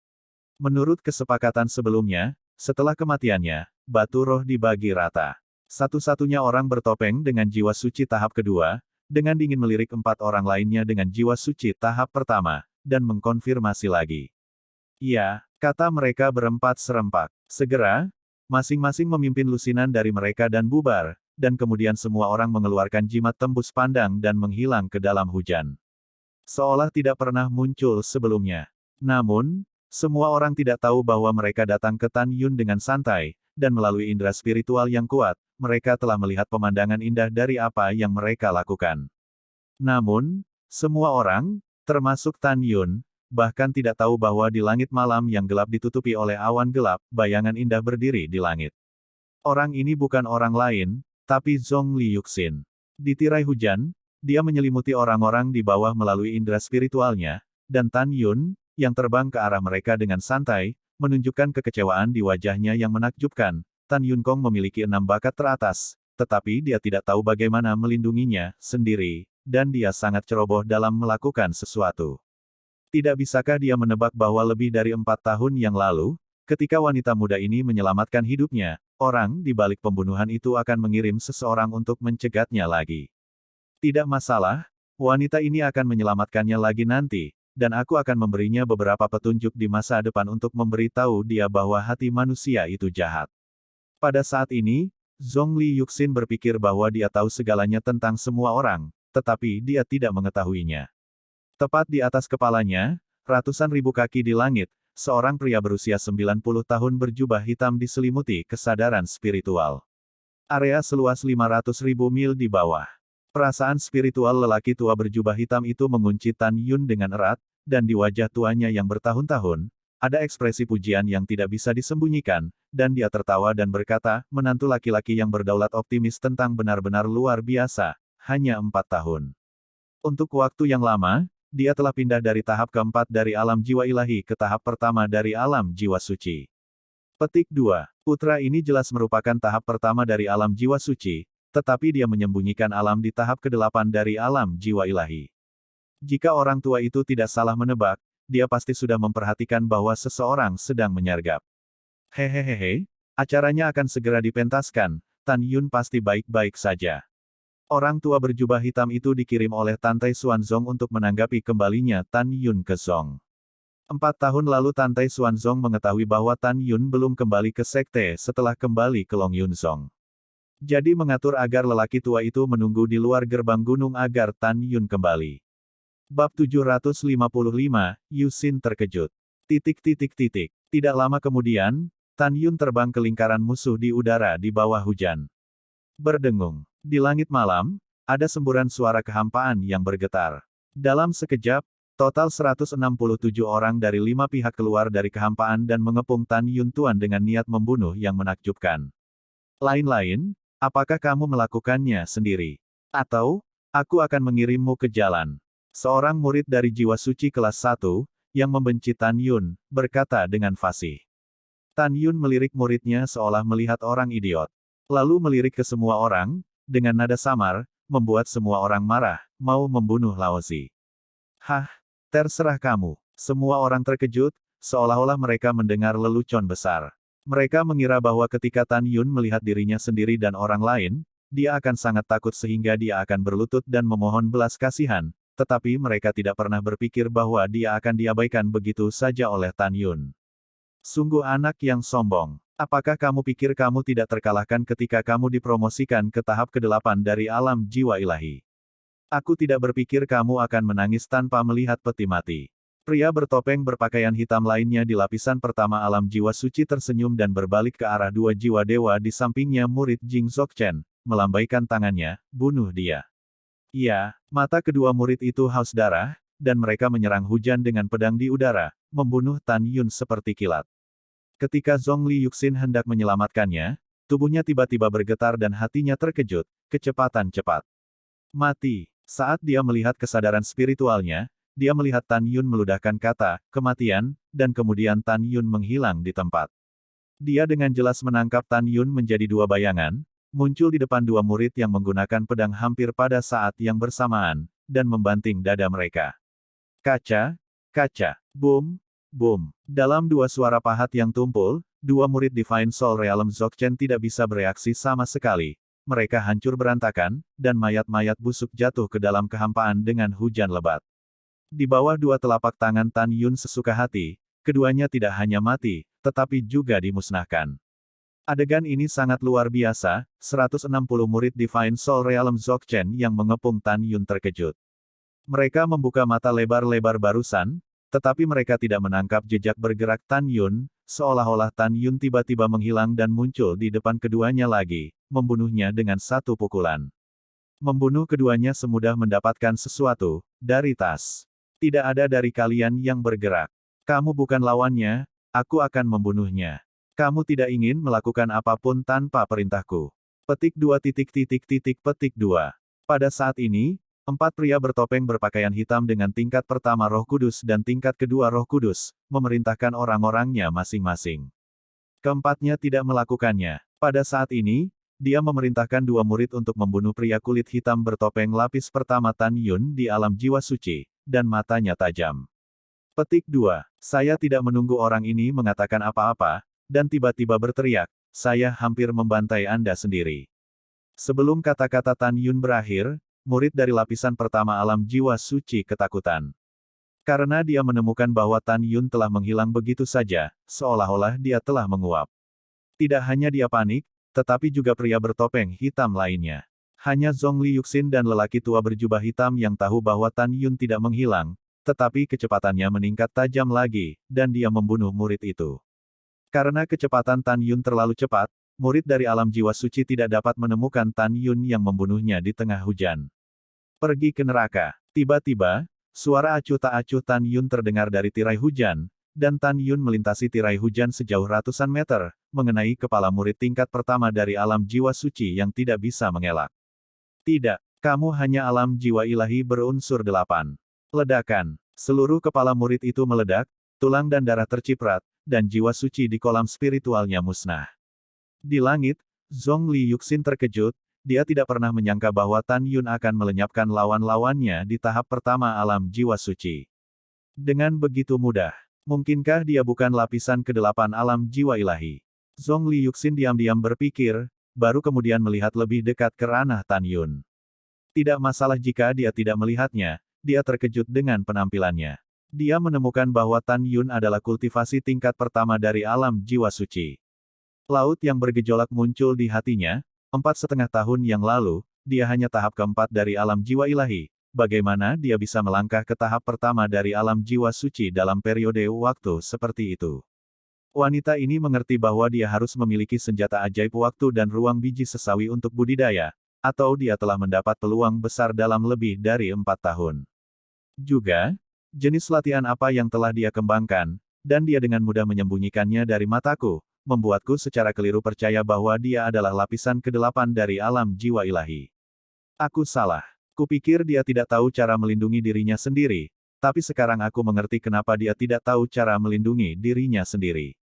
A: Menurut kesepakatan sebelumnya, setelah kematiannya, batu roh dibagi rata. Satu-satunya orang bertopeng dengan jiwa suci tahap kedua, dengan dingin melirik 4 orang lainnya dengan jiwa suci tahap pertama, dan mengkonfirmasi lagi. Ya, kata mereka berempat serempak. Segera, masing-masing memimpin lusinan dari mereka dan bubar, dan kemudian semua orang mengeluarkan jimat tembus pandang dan menghilang ke dalam hujan. Seolah tidak pernah muncul sebelumnya. Namun, semua orang tidak tahu bahwa mereka datang ke Tan Yun dengan santai, dan melalui indera spiritual yang kuat, mereka telah melihat pemandangan indah dari apa yang mereka lakukan. Namun, semua orang, termasuk Tan Yun, bahkan tidak tahu bahwa di langit malam yang gelap ditutupi oleh awan gelap, bayangan indah berdiri di langit. Orang ini bukan orang lain, tapi Zhong Liyuxin. Di tirai hujan, dia menyelimuti orang-orang di bawah melalui indera spiritualnya, dan Tan Yun, yang terbang ke arah mereka dengan santai, menunjukkan kekecewaan di wajahnya yang menakjubkan. Tan Yun Kong memiliki 6 bakat teratas, tetapi dia tidak tahu bagaimana melindunginya sendiri, dan dia sangat ceroboh dalam melakukan sesuatu. Tidak bisakah dia menebak bahwa lebih dari 4 tahun yang lalu, ketika wanita muda ini menyelamatkan hidupnya, orang di balik pembunuhan itu akan mengirim seseorang untuk mencegatnya lagi. Tidak masalah, wanita ini akan menyelamatkannya lagi nanti, dan aku akan memberinya beberapa petunjuk di masa depan untuk memberitahu dia bahwa hati manusia itu jahat. Pada saat ini, Zhong Liyuxin berpikir bahwa dia tahu segalanya tentang semua orang, tetapi dia tidak mengetahuinya. Tepat di atas kepalanya, ratusan ribu kaki di langit, seorang pria berusia 90 tahun berjubah hitam diselimuti kesadaran spiritual. Area seluas 500.000 mil di bawah. Perasaan spiritual lelaki tua berjubah hitam itu mengunci Tan Yun dengan erat, dan di wajah tuanya yang bertahun-tahun, ada ekspresi pujian yang tidak bisa disembunyikan, dan dia tertawa dan berkata, menantu laki-laki yang berdaulat optimis tentang benar-benar luar biasa, hanya 4 tahun. Untuk waktu yang lama, dia telah pindah dari tahap keempat dari alam jiwa ilahi ke tahap pertama dari alam jiwa suci. Petik 2. Putra ini jelas merupakan tahap pertama dari alam jiwa suci, tetapi dia menyembunyikan alam di tahap ke-8 dari alam jiwa ilahi. Jika orang tua itu tidak salah menebak, dia pasti sudah memperhatikan bahwa seseorang sedang menyergap. Hehehehe, acaranya akan segera dipentaskan, Tan Yun pasti baik-baik saja. Orang tua berjubah hitam itu dikirim oleh Tantai Xuanzong untuk menanggapi kembalinya Tan Yun ke Zong. 4 tahun lalu Tantai Xuanzong mengetahui bahwa Tan Yun belum kembali ke sekte setelah kembali ke Long Yun Zong. Jadi mengatur agar lelaki tua itu menunggu di luar gerbang gunung agar Tan Yun kembali. Bab 755, Yusin terkejut. Tidak lama kemudian, Tan Yun terbang ke lingkaran musuh di udara di bawah hujan. Berdengung. Di langit malam, ada semburan suara kehampaan yang bergetar. Dalam sekejap, total 167 orang dari 5 pihak keluar dari kehampaan dan mengepung Tan Yun Tuan dengan niat membunuh yang menakjubkan. Lain-lain, apakah kamu melakukannya sendiri? Atau, aku akan mengirimmu ke jalan. Seorang murid dari jiwa suci kelas 1, yang membenci Tan Yun, berkata dengan fasih. Tan Yun melirik muridnya seolah melihat orang idiot. Lalu melirik ke semua orang, dengan nada samar, membuat semua orang marah, mau membunuh Laozi. Hah, terserah kamu. Semua orang terkejut, seolah-olah mereka mendengar lelucon besar. Mereka mengira bahwa ketika Tan Yun melihat dirinya sendiri dan orang lain, dia akan sangat takut sehingga dia akan berlutut dan memohon belas kasihan, tetapi mereka tidak pernah berpikir bahwa dia akan diabaikan begitu saja oleh Tan Yun. Sungguh anak yang sombong. Apakah kamu pikir kamu tidak terkalahkan ketika kamu dipromosikan ke tahap ke-8 dari alam jiwa ilahi? Aku tidak berpikir kamu akan menangis tanpa melihat peti mati. Pria bertopeng berpakaian hitam lainnya di lapisan pertama alam jiwa suci tersenyum dan berbalik ke arah dua jiwa dewa di sampingnya murid Jing Zokchen, melambaikan tangannya, bunuh dia. Iya, mata kedua murid itu haus darah, dan mereka menyerang hujan dengan pedang di udara, membunuh Tan Yun seperti kilat. Ketika Zhongli Yuxin hendak menyelamatkannya, tubuhnya tiba-tiba bergetar dan hatinya terkejut, kecepatan cepat. Mati. Saat dia melihat kesadaran spiritualnya, dia melihat Tan Yun meludahkan kata, kematian, dan kemudian Tan Yun menghilang di tempat. Dia dengan jelas menangkap Tan Yun menjadi dua bayangan, muncul di depan dua murid yang menggunakan pedang hampir pada saat yang bersamaan, dan membanting dada mereka. Kaca, kaca, boom, boom. Dalam dua suara pahat yang tumpul, dua murid Divine Soul Realm Dzogchen tidak bisa bereaksi sama sekali. Mereka hancur berantakan, dan mayat-mayat busuk jatuh ke dalam kehampaan dengan hujan lebat. Di bawah dua telapak tangan Tan Yun sesuka hati, keduanya tidak hanya mati, tetapi juga dimusnahkan. Adegan ini sangat luar biasa, 160 murid Divine Soul Realm Dzogchen yang mengepung Tan Yun terkejut. Mereka membuka mata lebar-lebar barusan, tetapi mereka tidak menangkap jejak bergerak Tan Yun, seolah-olah Tan Yun tiba-tiba menghilang dan muncul di depan keduanya lagi, membunuhnya dengan satu pukulan. Membunuh keduanya semudah mendapatkan sesuatu dari tas. Tidak ada dari kalian yang bergerak. Kamu bukan lawannya, aku akan membunuhnya. Kamu tidak ingin melakukan apapun tanpa perintahku. Petik 2. Petik 2. Pada saat ini, 4 pria bertopeng berpakaian hitam dengan tingkat pertama Roh Kudus dan tingkat kedua Roh Kudus, memerintahkan orang-orangnya masing-masing. Keempatnya tidak melakukannya. Pada saat ini, dia memerintahkan dua murid untuk membunuh pria kulit hitam bertopeng lapis pertama Tan Yun di alam jiwa suci, dan matanya tajam. Petik 2. Saya tidak menunggu orang ini mengatakan apa-apa, dan tiba-tiba berteriak, saya hampir membantai Anda sendiri. Sebelum kata-kata Tan Yun berakhir, murid dari lapisan pertama alam jiwa suci ketakutan. Karena dia menemukan bahwa Tan Yun telah menghilang begitu saja, seolah-olah dia telah menguap. Tidak hanya dia panik, tetapi juga pria bertopeng hitam lainnya. Hanya Zhongli Yuxin dan lelaki tua berjubah hitam yang tahu bahwa Tan Yun tidak menghilang, tetapi kecepatannya meningkat tajam lagi, dan dia membunuh murid itu. Karena kecepatan Tan Yun terlalu cepat, murid dari alam jiwa suci tidak dapat menemukan Tan Yun yang membunuhnya di tengah hujan. Pergi ke neraka. Tiba-tiba, suara acuh tak acuh Tan Yun terdengar dari tirai hujan, dan Tan Yun melintasi tirai hujan sejauh ratusan meter, mengenai kepala murid tingkat pertama dari alam jiwa suci yang tidak bisa mengelak. Tidak, kamu hanya alam jiwa ilahi berunsur 8. Ledakan. Seluruh kepala murid itu meledak, tulang dan darah terciprat, dan jiwa suci di kolam spiritualnya musnah. Di langit, Zhongli Yuxin terkejut, dia tidak pernah menyangka bahwa Tan Yun akan melenyapkan lawan-lawannya di tahap pertama alam jiwa suci. Dengan begitu mudah, mungkinkah dia bukan lapisan ke-8 alam jiwa ilahi? Zhongli Yuxin diam-diam berpikir, baru kemudian melihat lebih dekat ke ranah Tan Yun. Tidak masalah jika dia tidak melihatnya, dia terkejut dengan penampilannya. Dia menemukan bahwa Tan Yun adalah kultivasi tingkat pertama dari alam jiwa suci. Laut yang bergejolak muncul di hatinya. 4,5 tahun yang lalu, dia hanya tahap keempat dari alam jiwa ilahi. Bagaimana dia bisa melangkah ke tahap pertama dari alam jiwa suci dalam periode waktu seperti itu? Wanita ini mengerti bahwa dia harus memiliki senjata ajaib waktu dan ruang biji sesawi untuk budidaya, atau dia telah mendapat peluang besar dalam lebih dari 4 tahun. Juga, jenis latihan apa yang telah dia kembangkan, dan dia dengan mudah menyembunyikannya dari mataku, membuatku secara keliru percaya bahwa dia adalah lapisan ke-8 dari alam jiwa ilahi. Aku salah. Kupikir dia tidak tahu cara melindungi dirinya sendiri, tapi sekarang aku mengerti kenapa dia tidak tahu cara melindungi dirinya sendiri.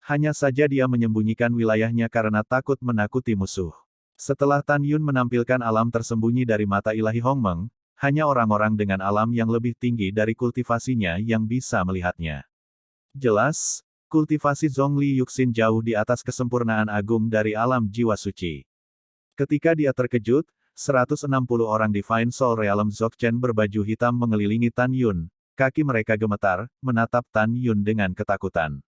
A: Hanya saja dia menyembunyikan wilayahnya karena takut menakuti musuh. Setelah Tan Yun menampilkan alam tersembunyi dari mata ilahi Hongmeng, hanya orang-orang dengan alam yang lebih tinggi dari kultivasinya yang bisa melihatnya. Jelas, kultivasi Zhongli Yuxin jauh di atas kesempurnaan agung dari alam jiwa suci. Ketika dia terkejut, 160 orang Divine Soul Realm Dzogchen berbaju hitam mengelilingi Tan Yun. Kaki mereka gemetar, menatap Tan Yun dengan ketakutan.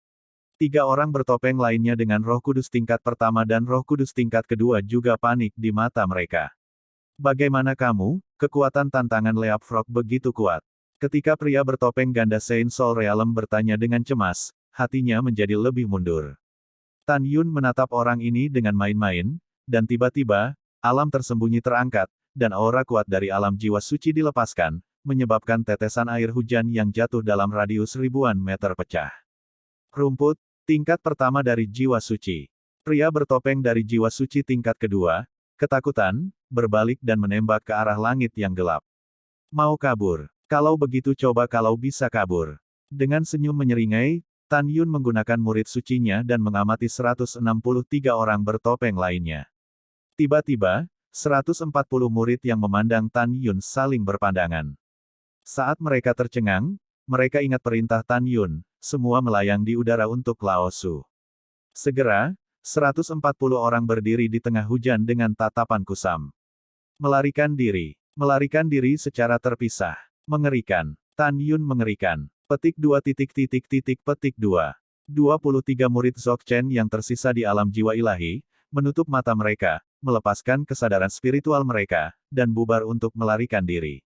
A: 3 orang bertopeng lainnya dengan Roh Kudus tingkat pertama dan Roh Kudus tingkat kedua juga panik di mata mereka. Bagaimana kamu? Kekuatan tantangan Leapfrog begitu kuat. Ketika pria bertopeng ganda Saint Soul Realm bertanya dengan cemas, hatinya menjadi lebih mundur. Tan Yun menatap orang ini dengan main-main, dan tiba-tiba, alam tersembunyi terangkat, dan aura kuat dari alam jiwa suci dilepaskan, menyebabkan tetesan air hujan yang jatuh dalam radius ribuan meter pecah. Rumput, tingkat pertama dari jiwa suci. Pria bertopeng dari jiwa suci tingkat kedua, ketakutan, berbalik dan menembak ke arah langit yang gelap. Mau kabur. Kalau begitu coba kalau bisa kabur. Dengan senyum menyeringai, Tan Yun menggunakan murid sucinya dan mengamati 163 orang bertopeng lainnya. Tiba-tiba, 140 murid yang memandang Tan Yun saling berpandangan. Saat mereka tercengang, mereka ingat perintah Tan Yun, semua melayang di udara untuk Lao Su. Segera, 140 orang berdiri di tengah hujan dengan tatapan kusam. Melarikan diri. Melarikan diri secara terpisah. Mengerikan. Tan Yun mengerikan. Petik 2 petik 2. 23 murid Dzogchen yang tersisa di alam jiwa ilahi, menutup mata mereka, melepaskan kesadaran spiritual mereka, dan bubar untuk melarikan diri.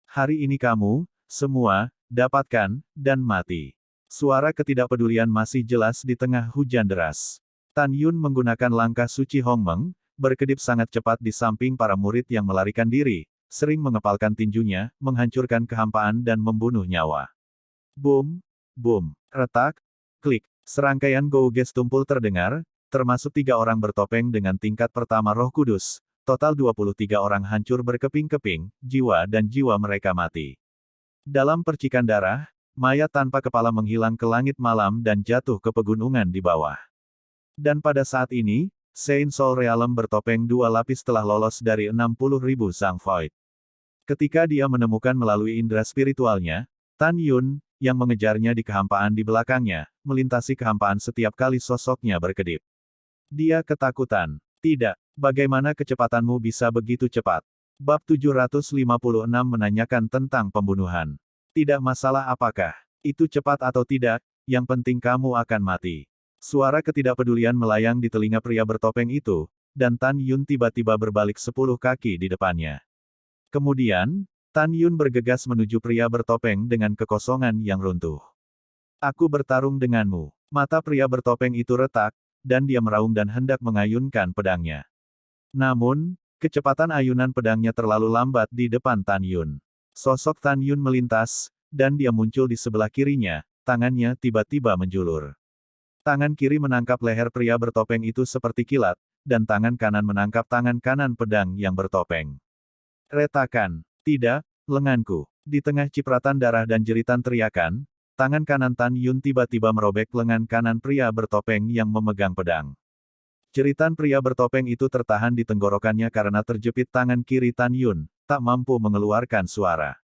A: Hari ini kamu, semua, dapatkan, dan mati. Suara ketidakpedulian masih jelas di tengah hujan deras. Tan Yun menggunakan langkah suci Hongmeng, berkedip sangat cepat di samping para murid yang melarikan diri, sering mengepalkan tinjunya, menghancurkan kehampaan dan membunuh nyawa. Boom, boom, retak, klik, serangkaian gouges tumpul terdengar, termasuk 3 orang bertopeng dengan tingkat pertama Roh Kudus, total 23 orang hancur berkeping-keping, jiwa dan jiwa mereka mati. Dalam percikan darah, mayat tanpa kepala menghilang ke langit malam dan jatuh ke pegunungan di bawah. Dan pada saat ini, Saint Soul Realm bertopeng 2 lapis telah lolos dari 60.000 Sang Void. Ketika dia menemukan melalui indera spiritualnya, Tan Yun, yang mengejarnya di kehampaan di belakangnya, melintasi kehampaan setiap kali sosoknya berkedip. Dia ketakutan. Tidak, bagaimana kecepatanmu bisa begitu cepat? Bab 756 menanyakan tentang pembunuhan. Tidak masalah apakah itu cepat atau tidak, yang penting kamu akan mati. Suara ketidakpedulian melayang di telinga pria bertopeng itu, dan Tan Yun tiba-tiba berbalik 10 kaki di depannya. Kemudian, Tan Yun bergegas menuju pria bertopeng dengan kekosongan yang runtuh. Aku bertarung denganmu. Mata pria bertopeng itu retak, dan dia meraung dan hendak mengayunkan pedangnya. Namun, kecepatan ayunan pedangnya terlalu lambat di depan Tan Yun. Sosok Tan Yun melintas, dan dia muncul di sebelah kirinya, tangannya tiba-tiba menjulur. Tangan kiri menangkap leher pria bertopeng itu seperti kilat, dan tangan kanan menangkap tangan kanan pedang yang bertopeng. Retakan. Tidak, lenganku. Di tengah cipratan darah dan jeritan teriakan, tangan kanan Tan Yun tiba-tiba merobek lengan kanan pria bertopeng yang memegang pedang. Jeritan pria bertopeng itu tertahan di tenggorokannya karena terjepit tangan kiri Tan Yun, tak mampu mengeluarkan suara.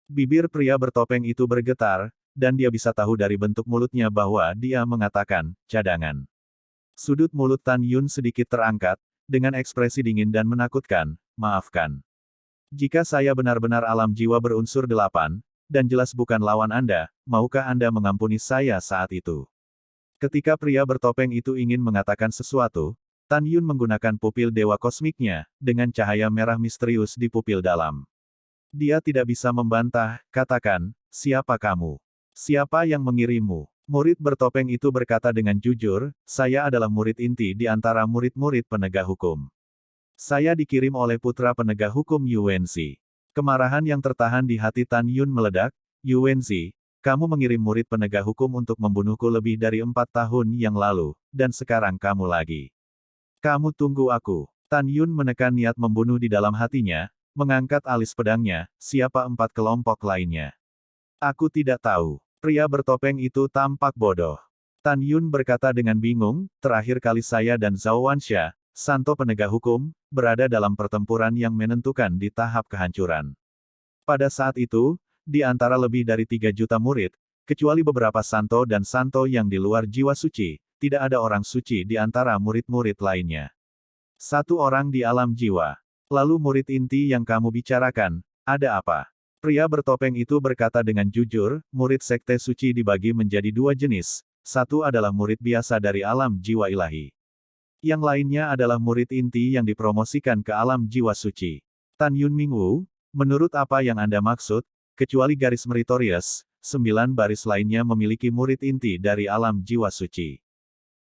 A: Bibir pria bertopeng itu bergetar, dan dia bisa tahu dari bentuk mulutnya bahwa dia mengatakan, cadangan. Sudut mulut Tan Yun sedikit terangkat, dengan ekspresi dingin dan menakutkan, maafkan. Jika saya benar-benar alam jiwa berunsur 8, dan jelas bukan lawan Anda, maukah Anda mengampuni saya saat itu? Ketika pria bertopeng itu ingin mengatakan sesuatu, Tan Yun menggunakan pupil dewa kosmiknya, dengan cahaya merah misterius di pupil dalam. Dia tidak bisa membantah, katakan, siapa kamu? Siapa yang mengirimmu? Murid bertopeng itu berkata dengan jujur, saya adalah murid inti di antara murid-murid penegak hukum. Saya dikirim oleh putra penegak hukum Yuanzi. Kemarahan yang tertahan di hati Tan Yun meledak, Yuanzi, kamu mengirim murid penegak hukum untuk membunuhku lebih dari 4 tahun yang lalu, dan sekarang kamu lagi. Kamu tunggu aku. Tan Yun menekan niat membunuh di dalam hatinya, mengangkat alis pedangnya, siapa 4 kelompok lainnya? Aku tidak tahu. Pria bertopeng itu tampak bodoh. Tan Yun berkata dengan bingung, terakhir kali saya dan Zhao Wansha, Santo penegak hukum, berada dalam pertempuran yang menentukan di tahap kehancuran. Pada saat itu, di antara lebih dari 3 juta murid, kecuali beberapa Santo dan Santo yang di luar jiwa suci, tidak ada orang suci di antara murid-murid lainnya. Satu orang di alam jiwa. Lalu murid inti yang kamu bicarakan, ada apa? Pria bertopeng itu berkata dengan jujur, murid sekte suci dibagi menjadi 2 jenis. Satu adalah murid biasa dari alam jiwa ilahi. Yang lainnya adalah murid inti yang dipromosikan ke alam jiwa suci. Tan Yun Mingwu, menurut apa yang Anda maksud, kecuali garis meritorious, 9 baris lainnya memiliki murid inti dari alam jiwa suci.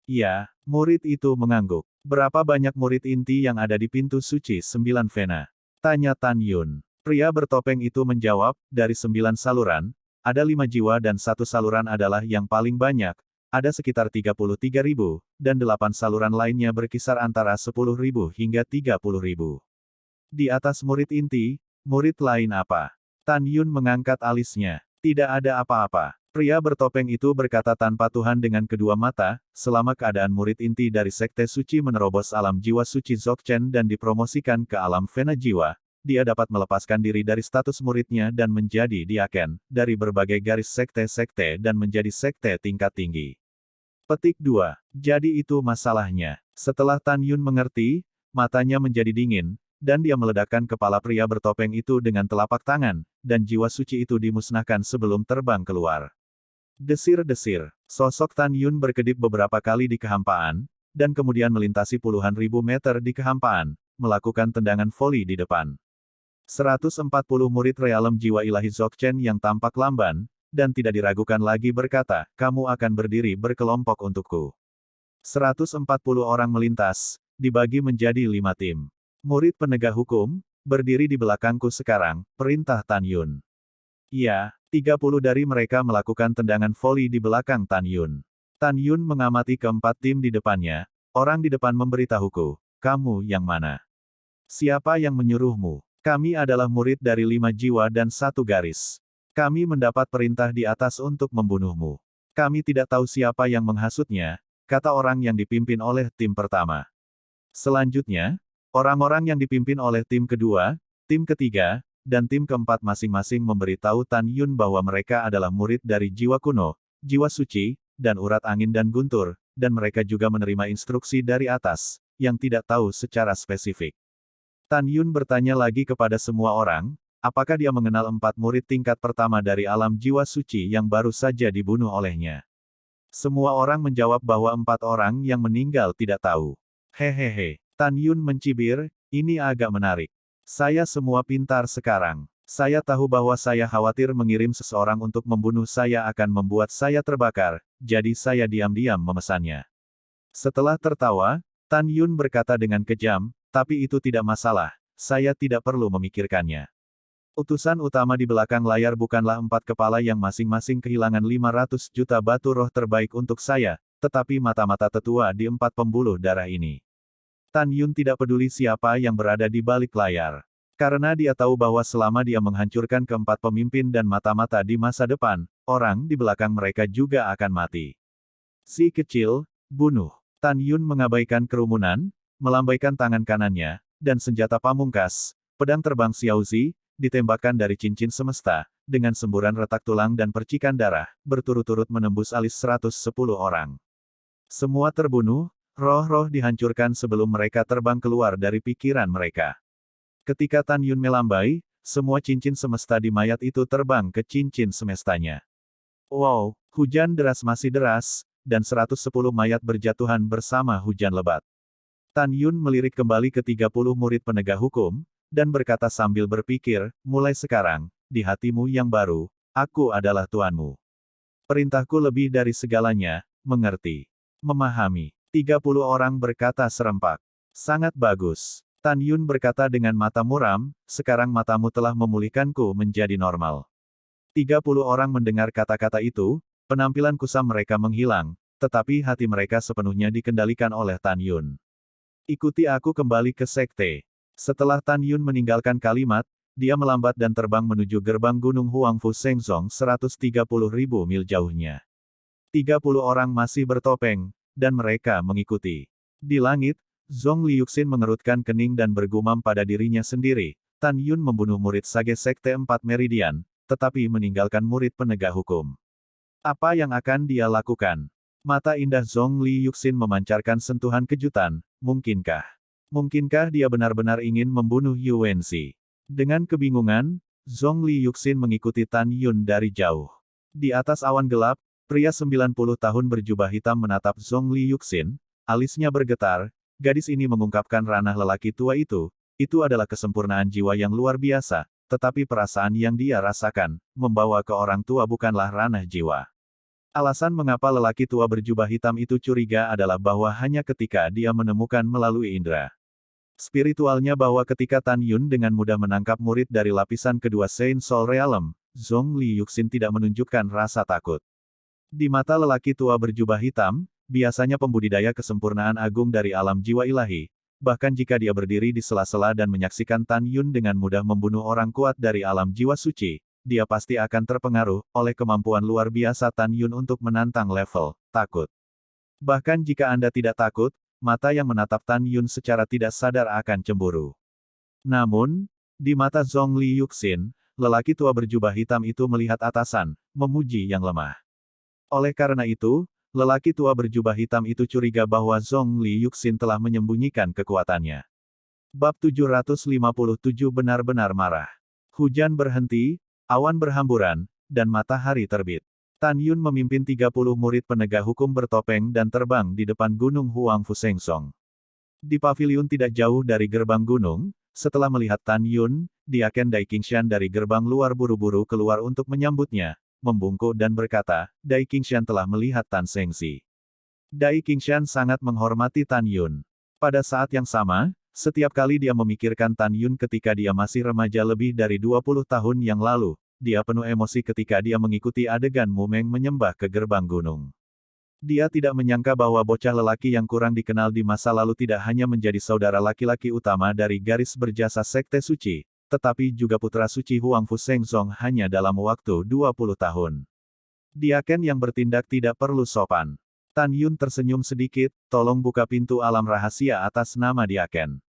A: Ya, murid itu mengangguk. Berapa banyak murid inti yang ada di pintu suci 9 Vena? Tanya Tan Yun. Pria bertopeng itu menjawab, dari 9 saluran, ada 5 jiwa dan 1 saluran adalah yang paling banyak, ada sekitar 33.000, dan 8 saluran lainnya berkisar antara 10.000 hingga 30.000. Di atas murid inti, murid lain apa? Tan Yun mengangkat alisnya. Tidak ada apa-apa. Pria bertopeng itu berkata tanpa Tuhan dengan kedua mata, selama keadaan murid inti dari Sekte Suci menerobos alam jiwa suci Dzogchen dan dipromosikan ke alam Vena jiwa, dia dapat melepaskan diri dari status muridnya dan menjadi diaken, dari berbagai garis sekte-sekte dan menjadi sekte tingkat tinggi. Petik 2. Jadi itu masalahnya. Setelah Tan Yun mengerti, matanya menjadi dingin, dan dia meledakkan kepala pria bertopeng itu dengan telapak tangan, dan jiwa suci itu dimusnahkan sebelum terbang keluar. Desir-desir. Sosok Tan Yun berkedip beberapa kali di kehampaan, dan kemudian melintasi puluhan ribu meter di kehampaan, melakukan tendangan voli di depan. 140 murid realem jiwa ilahi Dzogchen yang tampak lamban, dan tidak diragukan lagi berkata, kamu akan berdiri berkelompok untukku. 140 orang melintas, dibagi menjadi 5 tim. Murid penegak hukum, berdiri di belakangku sekarang, perintah Tan Yun. Iya, 30 dari mereka melakukan tendangan voli di belakang Tan Yun. Tan Yun mengamati keempat tim di depannya, orang di depan memberitahuku, kamu yang mana? Siapa yang menyuruhmu? Kami adalah murid dari 5 jiwa dan 1 garis. Kami mendapat perintah di atas untuk membunuhmu. Kami tidak tahu siapa yang menghasutnya, kata orang yang dipimpin oleh tim pertama. Selanjutnya, orang-orang yang dipimpin oleh tim kedua, tim ketiga, dan tim keempat masing-masing memberitahu Tan Yun bahwa mereka adalah murid dari jiwa kuno, jiwa suci, dan urat angin dan guntur, dan mereka juga menerima instruksi dari atas, yang tidak tahu secara spesifik. Tan Yun bertanya lagi kepada semua orang, apakah dia mengenal 4 murid tingkat pertama dari alam jiwa suci yang baru saja dibunuh olehnya. Semua orang menjawab bahwa 4 orang yang meninggal tidak tahu. Hehehe. Tan Yun mencibir, ini agak menarik. Saya semua pintar sekarang. Saya tahu bahwa saya khawatir mengirim seseorang untuk membunuh saya akan membuat saya terbakar, jadi saya diam-diam memesannya. Setelah tertawa, Tan Yun berkata dengan kejam, tapi itu tidak masalah, saya tidak perlu memikirkannya. Utusan utama di belakang layar bukanlah 4 kepala yang masing-masing kehilangan 500 juta batu roh terbaik untuk saya, tetapi mata-mata tetua di 4 pembuluh darah ini. Tan Yun tidak peduli siapa yang berada di balik layar. Karena dia tahu bahwa selama dia menghancurkan keempat pemimpin dan mata-mata di masa depan, orang di belakang mereka juga akan mati. Si kecil, bunuh. Tan Yun mengabaikan kerumunan, melambaikan tangan kanannya, dan senjata pamungkas, pedang terbang Xiaozi, ditembakkan dari cincin semesta, dengan semburan retak tulang dan percikan darah, berturut-turut menembus alis 110 orang. Semua terbunuh, roh-roh dihancurkan sebelum mereka terbang keluar dari pikiran mereka. Ketika Tan Yun melambai, semua cincin semesta di mayat itu terbang ke cincin semestanya. Wow, hujan deras masih deras, dan 110 mayat berjatuhan bersama hujan lebat. Tan Yun melirik kembali ke 30 murid penegak hukum, dan berkata sambil berpikir, mulai sekarang, di hatimu yang baru, aku adalah tuanmu. Perintahku lebih dari segalanya, mengerti. Memahami. 30 orang berkata serempak. Sangat bagus. Tan Yun berkata dengan mata muram, sekarang matamu telah memulihkanku menjadi normal. 30 orang mendengar kata-kata itu, penampilan kusam mereka menghilang, tetapi hati mereka sepenuhnya dikendalikan oleh Tan Yun. Ikuti aku kembali ke sekte. Setelah Tan Yun meninggalkan kalimat, dia melambat dan terbang menuju gerbang Gunung Huangfu Shengzong 130.000 mil jauhnya. 30 orang masih bertopeng, dan mereka mengikuti. Di langit, Zhong Liuxin mengerutkan kening dan bergumam pada dirinya sendiri, Tan Yun membunuh murid Sage Sekte 4 Meridian, tetapi meninggalkan murid penegak hukum. Apa yang akan dia lakukan? Mata indah Zhong Liuxin memancarkan sentuhan kejutan, mungkinkah? Mungkinkah dia benar-benar ingin membunuh Yu Wenxi? Dengan kebingungan, Zhong Liuxin mengikuti Tan Yun dari jauh. Di atas awan gelap, pria 90 tahun berjubah hitam menatap Zhong Liuxin, alisnya bergetar, gadis ini mengungkapkan ranah lelaki tua itu adalah kesempurnaan jiwa yang luar biasa, tetapi perasaan yang dia rasakan, membawa ke orang tua bukanlah ranah jiwa. Alasan mengapa lelaki tua berjubah hitam itu curiga adalah bahwa hanya ketika dia menemukan melalui indera spiritualnya bahwa ketika Tan Yun dengan mudah menangkap murid dari lapisan kedua Saint Soul Realm, Zhong Liuxin tidak menunjukkan rasa takut. Di mata lelaki tua berjubah hitam, biasanya pembudidaya kesempurnaan agung dari alam jiwa ilahi, bahkan jika dia berdiri di sela-sela dan menyaksikan Tan Yun dengan mudah membunuh orang kuat dari alam jiwa suci, dia pasti akan terpengaruh oleh kemampuan luar biasa Tan Yun untuk menantang level takut. Bahkan jika Anda tidak takut, mata yang menatap Tan Yun secara tidak sadar akan cemburu. Namun, di mata Zhong Liuxin, lelaki tua berjubah hitam itu melihat atasan, memuji yang lemah. Oleh karena itu, lelaki tua berjubah hitam itu curiga bahwa Zhong Liuxin telah menyembunyikan kekuatannya. Bab 757 benar-benar marah. Hujan berhenti, awan berhamburan, dan matahari terbit. Tan Yun memimpin 30 murid penegak hukum bertopeng dan terbang di depan gunung Huang Fusengsong. Di paviliun tidak jauh dari gerbang gunung, setelah melihat Tan Yun, Diaken Dai Qingshan dari gerbang luar buru-buru keluar untuk menyambutnya, membungkuk dan berkata, Dai Qingshan telah melihat Tan Zhengxi. Dai Qingshan sangat menghormati Tan Yun. Pada saat yang sama, setiap kali dia memikirkan Tan Yun ketika dia masih remaja lebih dari 20 tahun yang lalu, dia penuh emosi ketika dia mengikuti adegan Mumeng menyembah ke gerbang gunung. Dia tidak menyangka bahwa bocah lelaki yang kurang dikenal di masa lalu tidak hanya menjadi saudara laki-laki utama dari garis berjasa Sekte Suci, tetapi juga putra suci Huang Fusengsong hanya dalam waktu 20 tahun. Diaken yang bertindak tidak perlu sopan. Tan Yun tersenyum sedikit, tolong buka pintu alam rahasia atas nama Diaken.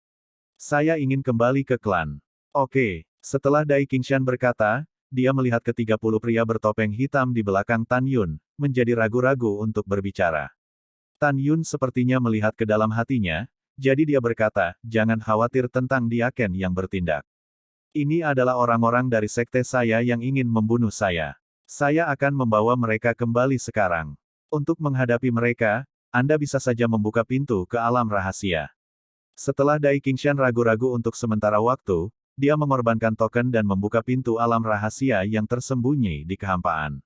A: Saya ingin kembali ke klan. Oke, setelah Dai Qingshan berkata, dia melihat ke-30 pria bertopeng hitam di belakang Tan Yun, menjadi ragu-ragu untuk berbicara. Tan Yun sepertinya melihat ke dalam hatinya, jadi dia berkata, jangan khawatir tentang Diaken yang bertindak. Ini adalah orang-orang dari sekte saya yang ingin membunuh saya. Saya akan membawa mereka kembali sekarang. Untuk menghadapi mereka, Anda bisa saja membuka pintu ke alam rahasia. Setelah Dai Qingshan ragu-ragu untuk sementara waktu, dia mengorbankan token dan membuka pintu alam rahasia yang tersembunyi di kehampaan.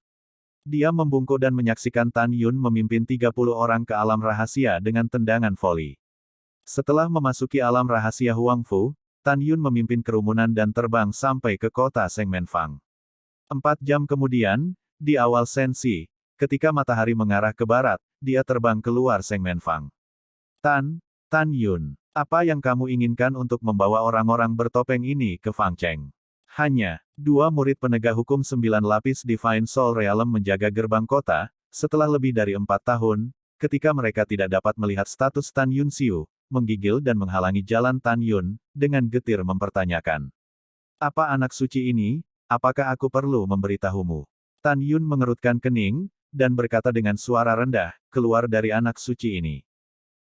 A: Dia membungkuk dan menyaksikan Tan Yun memimpin 30 orang ke alam rahasia dengan tendangan voli. Setelah memasuki alam rahasia Huang Fu, Tan Yun memimpin kerumunan dan terbang sampai ke kota Sengmenfang. 4 jam kemudian, di awal Sensi, ketika matahari mengarah ke barat, dia terbang keluar Sengmenfang. Tan Yun, apa yang kamu inginkan untuk membawa orang-orang bertopeng ini ke Fangcheng? Hanya, 2 murid penegak hukum 9 lapis Divine Soul Realm menjaga gerbang kota, setelah lebih dari 4 tahun, ketika mereka tidak dapat melihat status Tan Yun Xiu, menggigil dan menghalangi jalan Tan Yun, dengan getir mempertanyakan. Apa anak suci ini, apakah aku perlu memberitahumu? Tan Yun mengerutkan kening, dan berkata dengan suara rendah, keluar dari anak suci ini.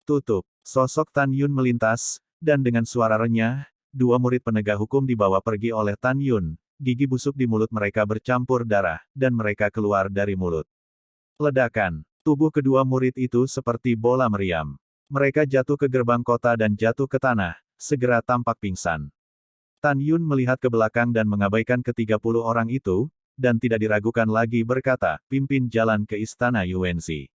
A: Tutup, sosok Tan Yun melintas, dan dengan suara renyah, 2 murid penegak hukum dibawa pergi oleh Tan Yun, gigi busuk di mulut mereka bercampur darah, dan mereka keluar dari mulut. Ledakan, tubuh kedua murid itu seperti bola meriam. Mereka jatuh ke gerbang kota dan jatuh ke tanah, segera tampak pingsan. Tan Yun melihat ke belakang dan mengabaikan ke-30 orang itu, dan tidak diragukan lagi berkata, pimpin jalan ke istana Yuanxi.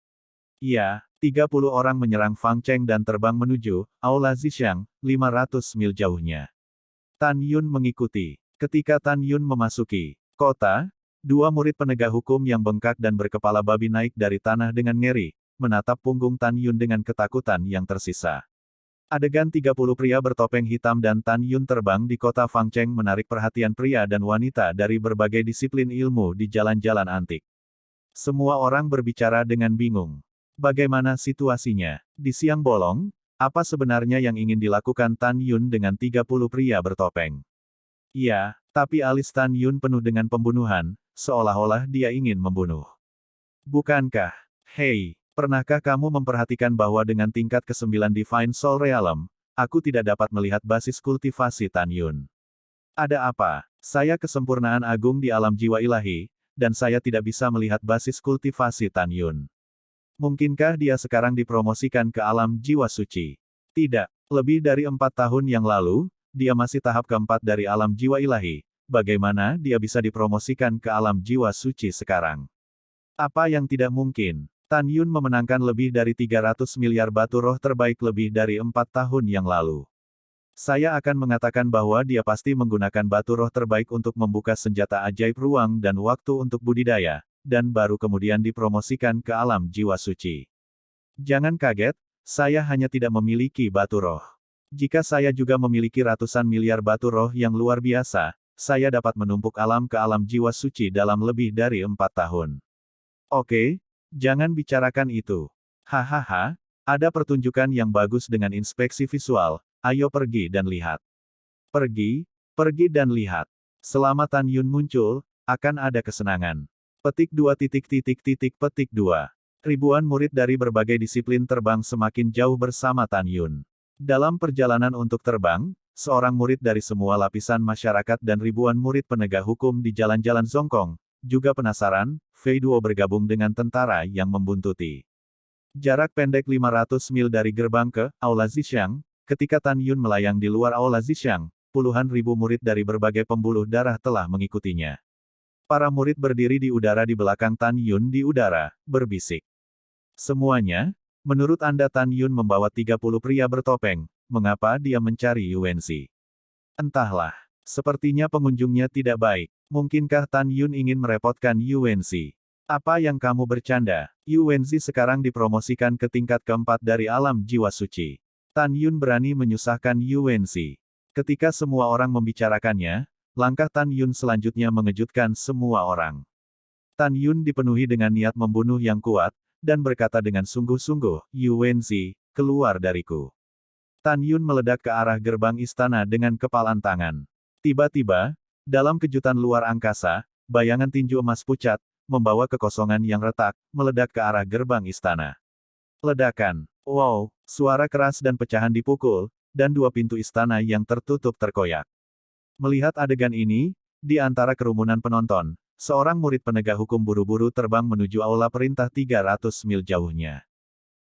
A: Iya, 30 orang menyerang Fang Cheng dan terbang menuju Aula Zhixiang, 500 mil jauhnya. Tan Yun mengikuti. Ketika Tan Yun memasuki kota, 2 murid penegak hukum yang bengkak dan berkepala babi naik dari tanah dengan ngeri, menatap punggung Tan Yun dengan ketakutan yang tersisa. Adegan 30 pria bertopeng hitam dan Tan Yun terbang di kota Fangcheng menarik perhatian pria dan wanita dari berbagai disiplin ilmu di jalan-jalan antik. Semua orang berbicara dengan bingung. Bagaimana situasinya? Di siang bolong, apa sebenarnya yang ingin dilakukan Tan Yun dengan 30 pria bertopeng? Iya, tapi alis Tan Yun penuh dengan pembunuhan, seolah-olah dia ingin membunuh. Bukankah? Hei, pernahkah kamu memperhatikan bahwa dengan tingkat ke-9 Divine Soul Realm, aku tidak dapat melihat basis kultivasi Tan Yun? Ada apa? Saya kesempurnaan agung di alam jiwa ilahi, dan saya tidak bisa melihat basis kultivasi Tan Yun. Mungkinkah dia sekarang dipromosikan ke alam jiwa suci? Tidak. Lebih dari 4 tahun yang lalu, dia masih tahap keempat dari alam jiwa ilahi. Bagaimana dia bisa dipromosikan ke alam jiwa suci sekarang? Apa yang tidak mungkin? Tan Yun memenangkan lebih dari 300 miliar batu roh terbaik lebih dari 4 tahun yang lalu. Saya akan mengatakan bahwa dia pasti menggunakan batu roh terbaik untuk membuka senjata ajaib ruang dan waktu untuk budidaya, dan baru kemudian dipromosikan ke alam jiwa suci. Jangan kaget, saya hanya tidak memiliki batu roh. Jika saya juga memiliki ratusan miliar batu roh yang luar biasa, saya dapat menumpuk alam ke alam jiwa suci dalam lebih dari 4 tahun. Oke, jangan bicarakan itu. Hahaha, ada pertunjukan yang bagus dengan inspeksi visual. Ayo pergi dan lihat. Pergi dan lihat. Selama Tan Yun muncul, akan ada kesenangan. Petik 2. Ribuan murid dari berbagai disiplin terbang semakin jauh bersama Tan Yun. Dalam perjalanan untuk terbang, seorang murid dari semua lapisan masyarakat dan ribuan murid penegak hukum di jalan-jalan Zongkong, juga penasaran, Fei Duo bergabung dengan tentara yang membuntuti. Jarak pendek 500 mil dari gerbang ke Aula Zhixiang. Ketika Tan Yun melayang di luar Aula Zhixiang, puluhan ribu murid dari berbagai pembuluh darah telah mengikutinya. Para murid berdiri di udara di belakang Tan Yun di udara, berbisik. Semuanya, menurut Anda Tan Yun membawa 30 pria bertopeng, mengapa dia mencari Yuanzi? Entahlah, sepertinya pengunjungnya tidak baik. Mungkinkah Tan Yun ingin merepotkan Yuanzi? Apa yang kamu bercanda? Yuanzi sekarang dipromosikan ke tingkat keempat dari alam jiwa suci. Tan Yun berani menyusahkan Yuanzi. Ketika semua orang membicarakannya, langkah Tan Yun selanjutnya mengejutkan semua orang. Tan Yun dipenuhi dengan niat membunuh yang kuat, dan berkata dengan sungguh-sungguh, Yuanzi, keluar dariku. Tan Yun meledak ke arah gerbang istana dengan kepalan tangan. Tiba-tiba, dalam kejutan luar angkasa, bayangan tinju emas pucat, membawa kekosongan yang retak, meledak ke arah gerbang istana. Ledakan. Wow, suara keras dan pecahan dipukul, dan dua pintu istana yang tertutup terkoyak. Melihat adegan ini, di antara kerumunan penonton, seorang murid penegak hukum buru-buru terbang menuju aula perintah 300 mil jauhnya.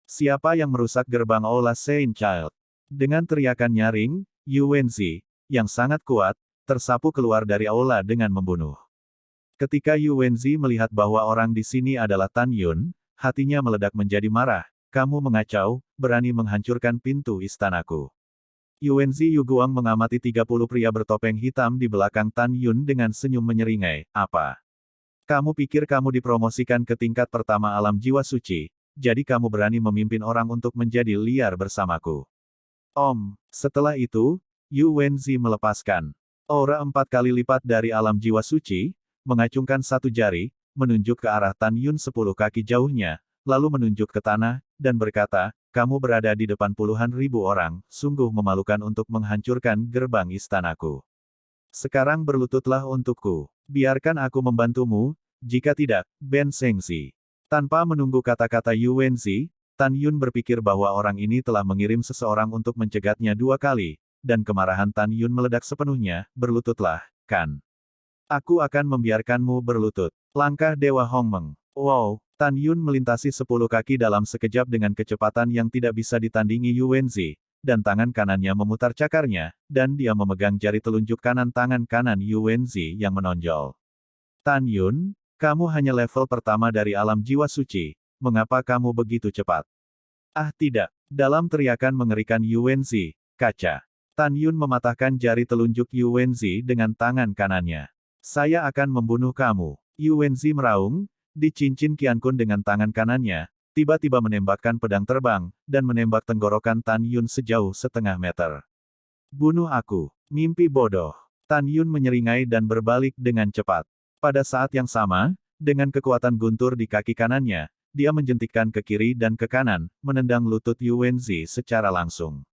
A: Siapa yang merusak gerbang aula Saint Child? Dengan teriakan nyaring, Yuanzi, yang sangat kuat, tersapu keluar dari aula dengan membunuh. Ketika Yuanzi melihat bahwa orang di sini adalah Tan Yun, hatinya meledak menjadi marah. Kamu mengacau, berani menghancurkan pintu istanaku. Yuanzi Yuguang mengamati 30 pria bertopeng hitam di belakang Tan Yun dengan senyum menyeringai. Apa? Kamu pikir kamu dipromosikan ke tingkat pertama alam jiwa suci, jadi kamu berani memimpin orang untuk menjadi liar bersamaku. Setelah itu, Yuanzi melepaskan aura 4 kali lipat dari alam jiwa suci, mengacungkan satu jari, menunjuk ke arah Tan Yun 10 kaki jauhnya, lalu menunjuk ke tanah, dan berkata, kamu berada di depan puluhan ribu orang, sungguh memalukan untuk menghancurkan gerbang istanaku. Sekarang berlututlah untukku. Biarkan aku membantumu, jika tidak, Ben Shengxi. Tanpa menunggu kata-kata Yuanzi, Tan Yun berpikir bahwa orang ini telah mengirim seseorang untuk mencegatnya 2 kali, dan kemarahan Tan Yun meledak sepenuhnya, berlututlah, kan? Aku akan membiarkanmu berlutut. Langkah Dewa Hongmeng. Wow, Tan Yun melintasi 10 kaki dalam sekejap dengan kecepatan yang tidak bisa ditandingi Yuanzi, dan tangan kanannya memutar cakarnya, dan dia memegang jari telunjuk kanan tangan kanan Yuanzi yang menonjol. Tan Yun, kamu hanya level pertama dari alam jiwa suci, mengapa kamu begitu cepat? Ah tidak, dalam teriakan mengerikan Yuanzi, kaca. Tan Yun mematahkan jari telunjuk Yuanzi dengan tangan kanannya. Saya akan membunuh kamu. Yuanzi meraung, di cincin Qiankun dengan tangan kanannya, tiba-tiba menembakkan pedang terbang, dan menembak tenggorokan Tan Yun sejauh setengah meter. Bunuh aku. Mimpi bodoh. Tan Yun menyeringai dan berbalik dengan cepat. Pada saat yang sama, Dengan kekuatan guntur di kaki kanannya, dia menjentikkan ke kiri dan ke kanan, menendang lutut Yuwenzi secara langsung.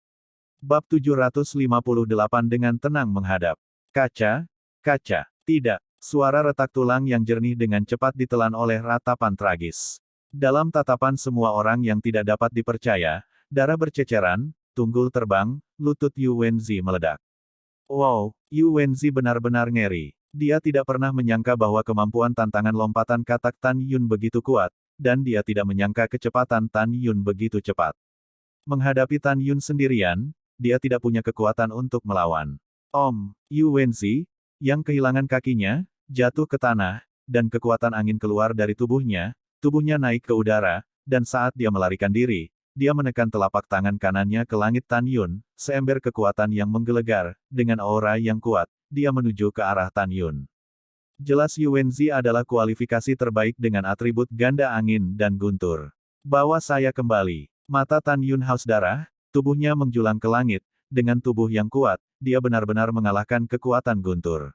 A: Bab 758 dengan tenang menghadap. Kaca, kaca, tidak. Suara retak tulang yang jernih dengan cepat ditelan oleh ratapan tragis. Dalam tatapan semua orang yang tidak dapat dipercaya, darah berceceran, tunggul terbang, lutut Yuwenzi meledak. Wow, Yuwenzi benar-benar ngeri. Dia tidak pernah menyangka bahwa kemampuan tantangan lompatan katak Tan Yun begitu kuat, dan dia tidak menyangka kecepatan Tan Yun begitu cepat. Menghadapi Tan Yun sendirian, dia tidak punya kekuatan untuk melawan. Yuwenzi, yang kehilangan kakinya, jatuh ke tanah, dan kekuatan angin keluar dari tubuhnya naik ke udara, dan saat dia melarikan diri, dia menekan telapak tangan kanannya ke langit Tan Yun, seember kekuatan yang menggelegar, dengan aura yang kuat, dia menuju ke arah Tan Yun. Jelas Yuwenzi adalah kualifikasi terbaik dengan atribut ganda angin dan guntur. Bawa saya kembali. Mata Tan Yun haus darah, tubuhnya menjulang ke langit, dengan tubuh yang kuat, dia benar-benar mengalahkan kekuatan guntur.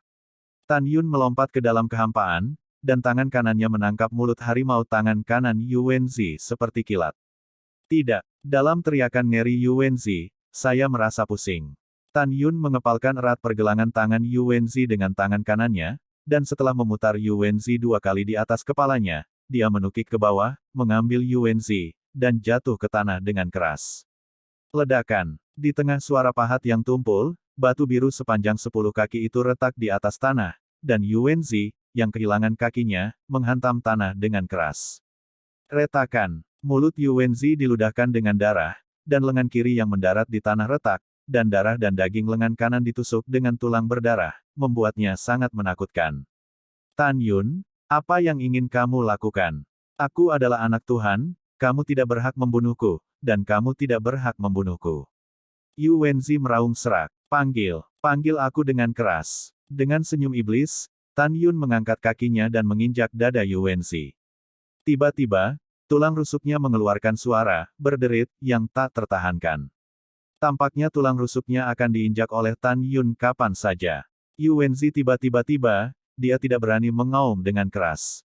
A: Tan Yun melompat ke dalam kehampaan, dan tangan kanannya menangkap mulut harimau tangan kanan Yuwenzi seperti kilat. Tidak, dalam teriakan ngeri Yuwenzi, saya merasa pusing. Tan Yun mengepalkan erat pergelangan tangan Yuwenzi dengan tangan kanannya, dan setelah memutar Yuwenzi 2 kali di atas kepalanya, dia menukik ke bawah, mengambil Yuwenzi, dan jatuh ke tanah dengan keras. Ledakan. Di tengah suara pahat yang tumpul, batu biru sepanjang 10 kaki itu retak di atas tanah, dan Yuwenzi, yang kehilangan kakinya, menghantam tanah dengan keras. Retakan. Mulut Yuwenzi diludahkan dengan darah, dan lengan kiri yang mendarat di tanah retak, dan darah dan daging lengan kanan ditusuk dengan tulang berdarah, membuatnya sangat menakutkan. Tan Yun, apa yang ingin kamu lakukan? Aku adalah anak Tuhan, kamu tidak berhak membunuhku, dan kamu tidak berhak membunuhku. Yuwenzi meraung serak. Panggil aku dengan keras. Dengan senyum iblis, Tan Yun mengangkat kakinya dan menginjak dada Yuwenzi. Tiba-tiba, tulang rusuknya mengeluarkan suara, berderit, yang tak tertahankan. Tampaknya tulang rusuknya akan diinjak oleh Tan Yun kapan saja. Yuwenzi tiba-tiba, dia tidak berani mengaum dengan keras.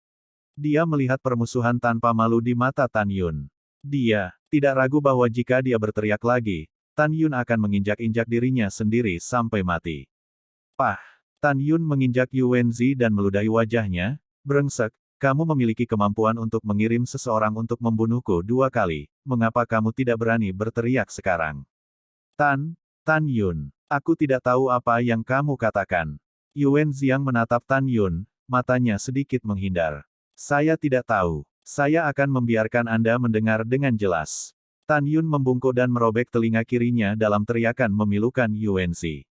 A: Dia melihat permusuhan tanpa malu di mata Tan Yun. Dia tidak ragu bahwa jika dia berteriak lagi, Tan Yun akan menginjak-injak dirinya sendiri sampai mati. Pah! Tan Yun menginjak Yuwenzi dan meludahi wajahnya, brengsek, kamu memiliki kemampuan untuk mengirim seseorang untuk membunuhku 2 kali, mengapa kamu tidak berani berteriak sekarang? Tan Yun, aku tidak tahu apa yang kamu katakan. Yuwenzi yang menatap Tan Yun, matanya sedikit menghindar. Saya tidak tahu. Saya akan membiarkan Anda mendengar dengan jelas. Tan Yun membungkuk dan merobek telinga kirinya dalam teriakan memilukan Yuwenzi.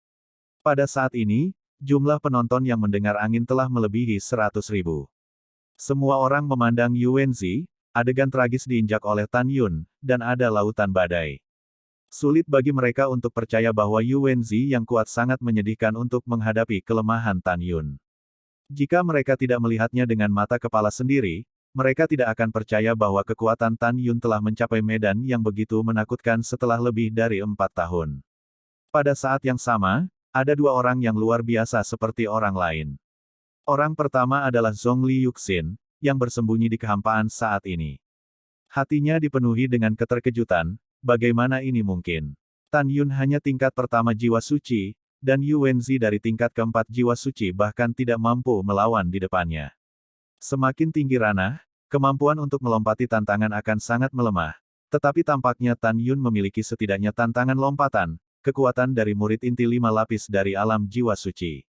A: Pada saat ini, jumlah penonton yang mendengar angin telah melebihi 100.000. Semua orang memandang Yuwenzi, adegan tragis diinjak oleh Tan Yun, dan ada lautan badai. Sulit bagi mereka untuk percaya bahwa Yuwenzi yang kuat sangat menyedihkan untuk menghadapi kelemahan Tan Yun. Jika mereka tidak melihatnya dengan mata kepala sendiri, mereka tidak akan percaya bahwa kekuatan Tan Yun telah mencapai medan yang begitu menakutkan setelah lebih dari 4 tahun. Pada saat yang sama, ada 2 orang yang luar biasa seperti orang lain. Orang pertama adalah Zhongli Yuxin, yang bersembunyi di kehampaan saat ini. Hatinya dipenuhi dengan keterkejutan, bagaimana ini mungkin? Tan Yun hanya tingkat pertama jiwa suci, dan Yuwenzi dari tingkat keempat jiwa suci bahkan tidak mampu melawan di depannya. Semakin tinggi ranah, kemampuan untuk melompati tantangan akan sangat melemah, tetapi tampaknya Tan Yun memiliki setidaknya tantangan lompatan, kekuatan dari murid inti 5 lapis dari alam jiwa suci.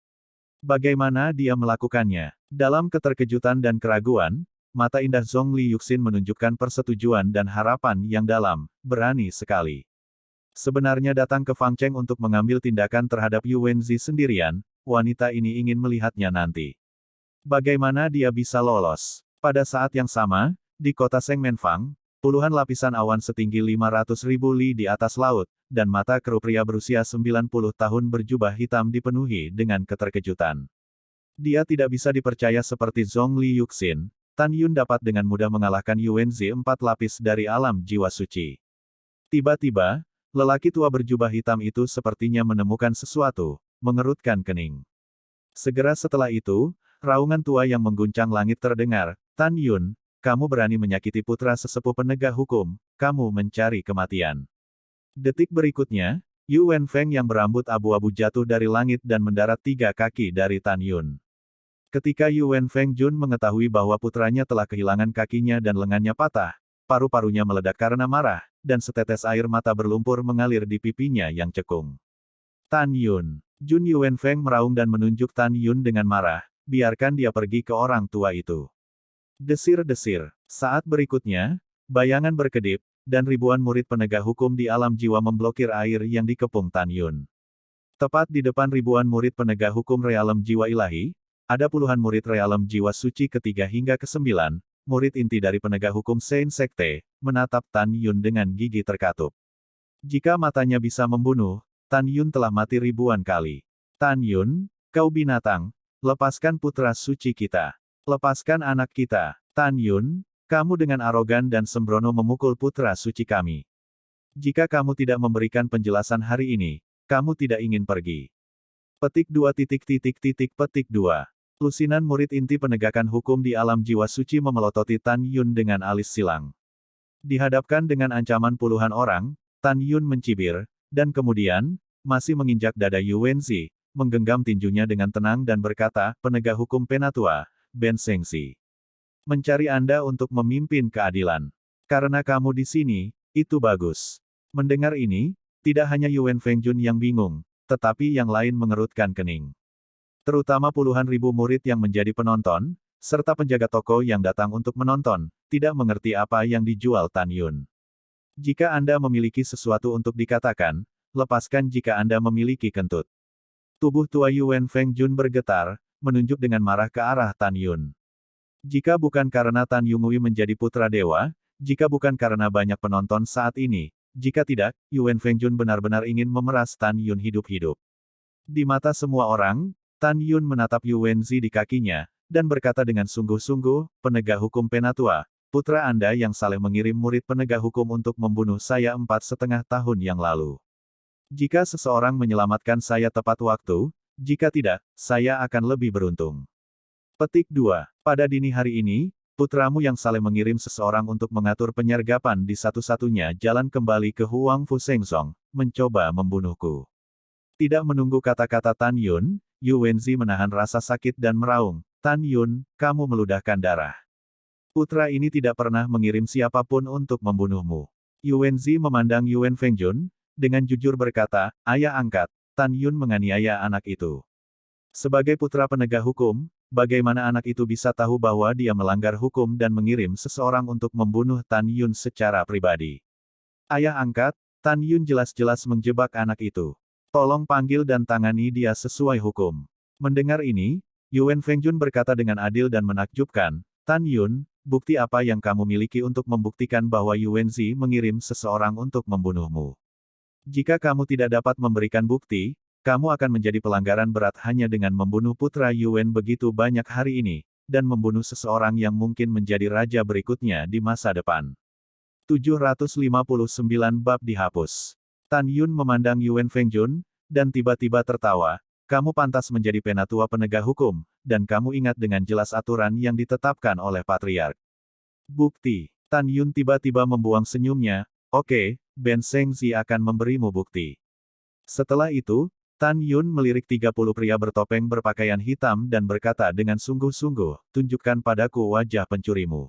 A: Bagaimana dia melakukannya? Dalam keterkejutan dan keraguan, mata indah Zhongli Yuxin menunjukkan persetujuan dan harapan yang dalam, berani sekali. Sebenarnya datang ke Fang Cheng untuk mengambil tindakan terhadap Yuwenzi sendirian, wanita ini ingin melihatnya nanti. Bagaimana dia bisa lolos? Pada saat yang sama, di kota Shengmenfang, puluhan lapisan awan setinggi 500.000 li di atas laut, dan mata kerup pria berusia 90 tahun berjubah hitam dipenuhi dengan keterkejutan. Dia tidak bisa dipercaya seperti Zhongli Yuxin, Tan Yun dapat dengan mudah mengalahkan Yuwenzi 4 lapis dari alam jiwa suci. Tiba-tiba, lelaki tua berjubah hitam itu sepertinya menemukan sesuatu, mengerutkan kening. Segera setelah itu, Raungan tua yang mengguncang langit terdengar, Tan Yun, kamu berani menyakiti putra sesepuh penegak hukum, kamu mencari kematian. Detik berikutnya, Yu Wenfeng yang berambut abu-abu jatuh dari langit dan mendarat 3 kaki dari Tan Yun. Ketika Yu Wenfeng Jun mengetahui bahwa putranya telah kehilangan kakinya dan lengannya patah, paru-parunya meledak karena marah, dan setetes air mata berlumpur mengalir di pipinya yang cekung. Tan Yun. Jun Yu Wenfeng meraung dan menunjuk Tan Yun dengan marah, biarkan dia pergi ke orang tua itu. Desir-desir. Saat berikutnya, bayangan berkedip, dan ribuan murid penegak hukum di alam jiwa memblokir air yang dikepung Tan Yun. Tepat di depan ribuan murid penegak hukum realem jiwa ilahi, ada puluhan murid realem jiwa suci ketiga hingga ke-9, murid inti dari penegak hukum Sein Sekte, menatap Tan Yun dengan gigi terkatup. Jika matanya bisa membunuh, Tan Yun telah mati ribuan kali. Tan Yun, kau binatang, lepaskan putra suci kita. Lepaskan anak kita. Tan Yun, kamu dengan arogan dan sembrono memukul putra suci kami. Jika kamu tidak memberikan penjelasan hari ini, kamu tidak ingin pergi. Petik 2. Petik 2. Lusinan murid inti penegakan hukum di alam jiwa suci memelototi Tan Yun dengan alis silang. Dihadapkan dengan ancaman puluhan orang, Tan Yun mencibir, dan kemudian, masih menginjak dada Yu Wenzi, menggenggam tinjunya dengan tenang dan berkata, penegak hukum Penatua, Ben Sengsi. Mencari Anda untuk memimpin keadilan. Karena kamu di sini, itu bagus. Mendengar ini, tidak hanya Yu Wenfeng Jun yang bingung, tetapi yang lain mengerutkan kening. Terutama puluhan ribu murid yang menjadi penonton, serta penjaga toko yang datang untuk menonton, tidak mengerti apa yang dijual Tan Yun. Jika Anda memiliki sesuatu untuk dikatakan, lepaskan jika Anda memiliki kentut. Tubuh tua Yu Wenfeng Jun bergetar, menunjuk dengan marah ke arah Tan Yun. Jika bukan karena Tan Yunhui menjadi putra dewa, jika bukan karena banyak penonton saat ini, jika tidak, Yu Wenfeng Jun benar-benar ingin memeras Tan Yun hidup-hidup. Di mata semua orang, Tan Yun menatap Yu Wenzi di kakinya, dan berkata dengan sungguh-sungguh, penegak hukum Penatua, putra Anda yang saleh mengirim murid penegak hukum untuk membunuh saya 4,5 tahun yang lalu. Jika seseorang menyelamatkan saya tepat waktu, jika tidak, saya akan lebih beruntung. Petik 2. Pada dini hari ini, putramu yang saleh mengirim seseorang untuk mengatur penyergapan di satu-satunya jalan kembali ke Huang Fu Sengsong, mencoba membunuhku. Tidak menunggu kata-kata Tan Yun, Yu Wenzi menahan rasa sakit dan meraung, Tan Yun, kamu meludahkan darah. Putra ini tidak pernah mengirim siapapun untuk membunuhmu. Yu Wenzi memandang Yu Wenfeng Jun, dengan jujur berkata, ayah angkat, Tan Yun menganiaya anak itu. Sebagai putra penegak hukum, bagaimana anak itu bisa tahu bahwa dia melanggar hukum dan mengirim seseorang untuk membunuh Tan Yun secara pribadi? Ayah angkat, Tan Yun jelas-jelas menjebak anak itu. Tolong panggil dan tangani dia sesuai hukum. Mendengar ini, Yu Wenfeng Jun berkata dengan adil dan menakjubkan, Tan Yun, bukti apa yang kamu miliki untuk membuktikan bahwa Yu Wenzi mengirim seseorang untuk membunuhmu? Jika kamu tidak dapat memberikan bukti, kamu akan menjadi pelanggaran berat hanya dengan membunuh putra Yuan begitu banyak hari ini, dan membunuh seseorang yang mungkin menjadi raja berikutnya di masa depan. 759 bab dihapus. Tan Yun memandang Yu Wenfeng Jun, dan tiba-tiba tertawa, kamu pantas menjadi penatua penegak hukum, dan kamu ingat dengan jelas aturan yang ditetapkan oleh Patriark. Bukti. Tan Yun tiba-tiba membuang senyumnya, oke, Ben Sengzi akan memberimu bukti. Setelah itu, Tan Yun melirik 30 pria bertopeng berpakaian hitam dan berkata dengan sungguh-sungguh, tunjukkan padaku wajah pencurimu.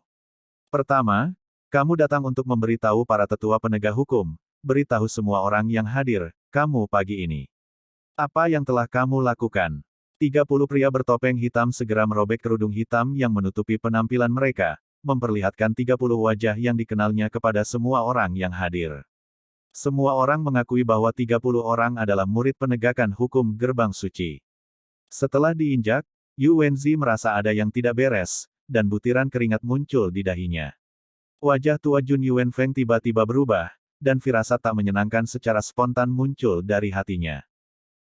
A: Pertama, kamu datang untuk memberitahu para tetua penegak hukum, beritahu semua orang yang hadir, kamu pagi ini. Apa yang telah kamu lakukan? 30 pria bertopeng hitam segera merobek kerudung hitam yang menutupi penampilan mereka, memperlihatkan 30 wajah yang dikenalnya kepada semua orang yang hadir. Semua orang mengakui bahwa 30 orang adalah murid penegakan hukum gerbang suci. Setelah diinjak, Yu Wenzi merasa ada yang tidak beres, dan butiran keringat muncul di dahinya. Wajah tua Jun Yu Wenfeng tiba-tiba berubah, dan firasat tak menyenangkan secara spontan muncul dari hatinya.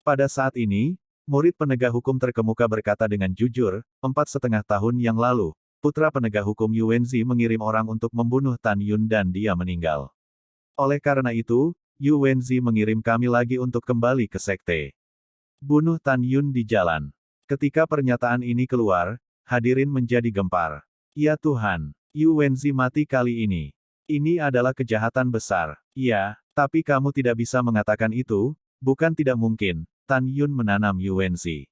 A: Pada saat ini, murid penegak hukum terkemuka berkata dengan jujur, 4,5 tahun yang lalu, putra penegak hukum Yu Wenzi mengirim orang untuk membunuh Tan Yun dan dia meninggal. Oleh karena itu, Yu Wenzi mengirim kami lagi untuk kembali ke sekte. Bunuh Tan Yun di jalan. Ketika pernyataan ini keluar, hadirin menjadi gempar. Ya Tuhan, Yu Wenzi mati kali ini. Ini adalah kejahatan besar. Ya, tapi kamu tidak bisa mengatakan itu, bukan tidak mungkin. Tan Yun menanam Yu Wenzi.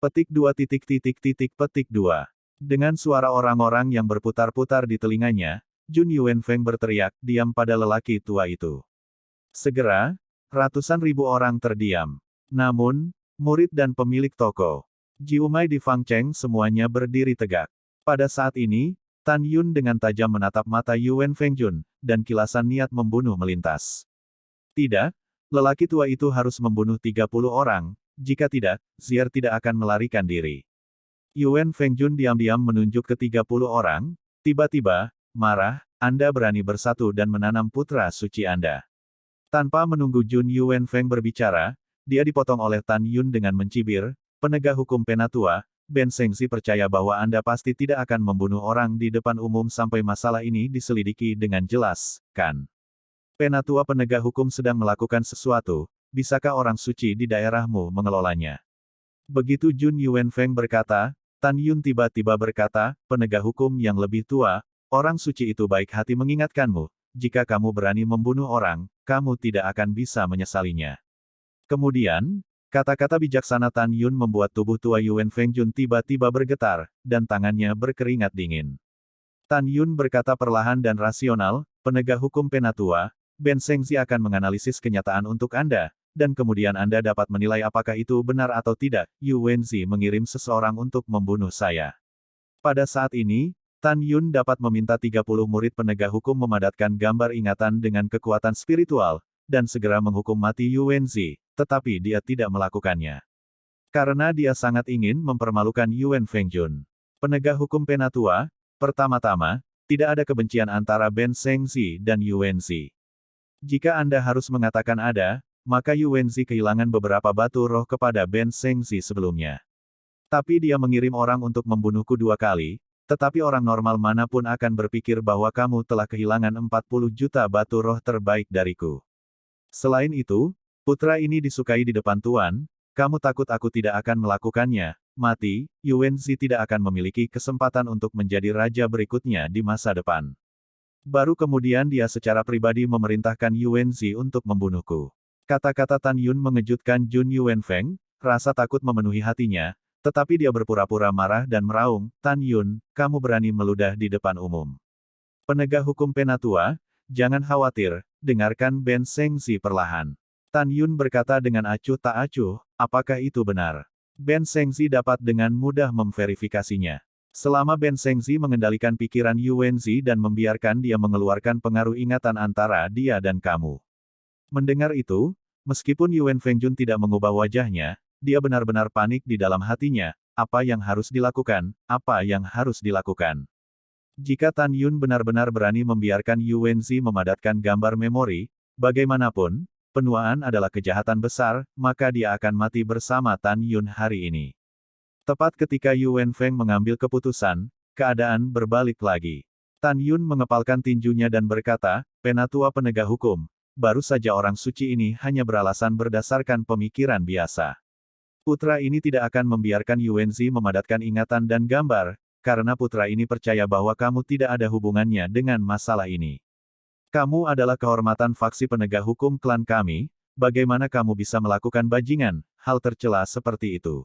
A: Petik 2 titik titik titik petik 2. Dengan suara orang-orang yang berputar-putar di telinganya, Jun Yuanfeng berteriak, diam pada lelaki tua itu. Segera, ratusan ribu orang terdiam. Namun, murid dan pemilik toko, Jiumai di Fangcheng semuanya berdiri tegak. Pada saat ini, Tan Yun dengan tajam menatap mata Yuan Fengjun, dan kilasan niat membunuh melintas. Tidak, lelaki tua itu harus membunuh 30 orang, jika tidak, Zier tidak akan melarikan diri. Yuan Fengjun diam-diam menunjuk ke 30 orang, tiba-tiba, marah, Anda berani bersatu dan menanam putra suci Anda. Tanpa menunggu Jun Yuanfeng berbicara, dia dipotong oleh Tan Yun dengan mencibir, penegak hukum Penatua, Ben Sengzi percaya bahwa Anda pasti tidak akan membunuh orang di depan umum sampai masalah ini diselidiki dengan jelas, kan? Penatua penegak hukum sedang melakukan sesuatu, bisakah orang suci di daerahmu mengelolanya? Begitu Jun Yuanfeng berkata, Tan Yun tiba-tiba berkata, penegak hukum yang lebih tua, orang suci itu baik hati mengingatkanmu, jika kamu berani membunuh orang, kamu tidak akan bisa menyesalinya. Kemudian, kata-kata bijaksana Tan Yun membuat tubuh tua Yuan Fengjun tiba-tiba bergetar, dan tangannya berkeringat dingin. Tan Yun berkata perlahan dan rasional, penegak hukum Penatua, Ben Sengzi akan menganalisis kenyataan untuk Anda, dan kemudian Anda dapat menilai apakah itu benar atau tidak. Yu Wenzi mengirim seseorang untuk membunuh saya. Pada saat ini, Tan Yun dapat meminta 30 murid penegak hukum memadatkan gambar ingatan dengan kekuatan spiritual, dan segera menghukum mati Yu Wenzi, tetapi dia tidak melakukannya. Karena dia sangat ingin mempermalukan Yuan Fengjun. Penegak hukum Penatua, pertama-tama, tidak ada kebencian antara Ben Sengzi dan Yu Wenzi. Jika Anda harus mengatakan ada, maka Yu Wenzi kehilangan beberapa batu roh kepada Ben Sengzi sebelumnya. Tapi dia mengirim orang untuk membunuhku 2 kali, tetapi orang normal manapun akan berpikir bahwa kamu telah kehilangan 40 juta batu roh terbaik dariku. Selain itu, putra ini disukai di depan Tuan, kamu takut aku tidak akan melakukannya, mati, Yu Wenzi tidak akan memiliki kesempatan untuk menjadi raja berikutnya di masa depan. Baru kemudian dia secara pribadi memerintahkan Yu Wenzi untuk membunuhku. Kata-kata Tan Yun mengejutkan Jun Yuanfeng, rasa takut memenuhi hatinya, tetapi dia berpura-pura marah dan meraung, Tan Yun, kamu berani meludah di depan umum. Penegak hukum Penatua, jangan khawatir, dengarkan Ben Sengzi perlahan. Tan Yun berkata dengan acuh tak acuh, apakah itu benar? Ben Sengzi dapat dengan mudah memverifikasinya. Selama Ben Sengzi mengendalikan pikiran Yu Wenzi dan membiarkan dia mengeluarkan pengaruh ingatan antara dia dan kamu. Mendengar itu, meskipun Yuan Fengjun tidak mengubah wajahnya, dia benar-benar panik di dalam hatinya, apa yang harus dilakukan, apa yang harus dilakukan. Jika Tan Yun benar-benar berani membiarkan Yu Wenzi memadatkan gambar memori, bagaimanapun, penuaan adalah kejahatan besar, maka dia akan mati bersama Tan Yun hari ini. Tepat ketika Yu Wenfeng mengambil keputusan, keadaan berbalik lagi. Tan Yun mengepalkan tinjunya dan berkata, Penatua penegak hukum, baru saja orang suci ini hanya beralasan berdasarkan pemikiran biasa. Putra ini tidak akan membiarkan Yu Wenzi memadatkan ingatan dan gambar, karena putra ini percaya bahwa kamu tidak ada hubungannya dengan masalah ini. Kamu adalah kehormatan faksi penegak hukum klan kami, bagaimana kamu bisa melakukan bajingan, hal tercela seperti itu?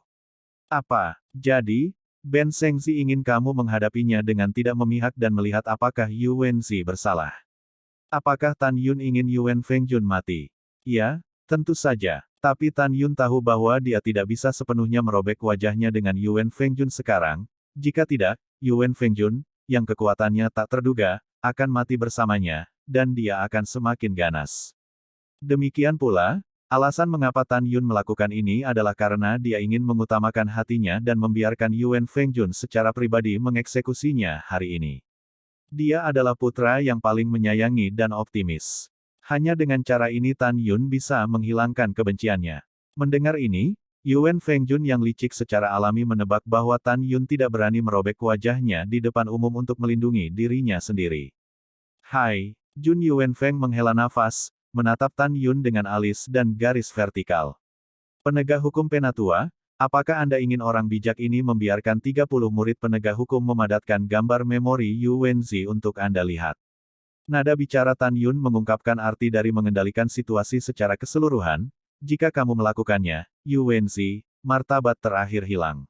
A: Apa, jadi, Ben Sengzi ingin kamu menghadapinya dengan tidak memihak dan melihat apakah Yu Wenzi bersalah? Apakah Tan Yun ingin Yuan Fengjun mati? Ya, tentu saja. Tapi Tan Yun tahu bahwa dia tidak bisa sepenuhnya merobek wajahnya dengan Yuan Fengjun sekarang. Jika tidak, Yuan Fengjun, yang kekuatannya tak terduga, akan mati bersamanya, dan dia akan semakin ganas. Demikian pula, alasan mengapa Tan Yun melakukan ini adalah karena dia ingin mengutamakan hatinya dan membiarkan Yuan Fengjun secara pribadi mengeksekusinya hari ini. Dia adalah putra yang paling menyayangi dan optimis. Hanya dengan cara ini Tan Yun bisa menghilangkan kebenciannya. Mendengar ini, Yuan Fengjun yang licik secara alami menebak bahwa Tan Yun tidak berani merobek wajahnya di depan umum untuk melindungi dirinya sendiri. Hai, Jun Yuanfeng menghela nafas, menatap Tan Yun dengan alis dan garis vertikal. Penegak hukum Penatua, Apakah Anda ingin orang bijak ini membiarkan 30 murid penegak hukum memadatkan gambar memori Yu Wenzi untuk Anda lihat? Nada bicara Tan Yun mengungkapkan arti dari mengendalikan situasi secara keseluruhan. Jika kamu melakukannya, Yu Wenzi, martabat terakhir hilang.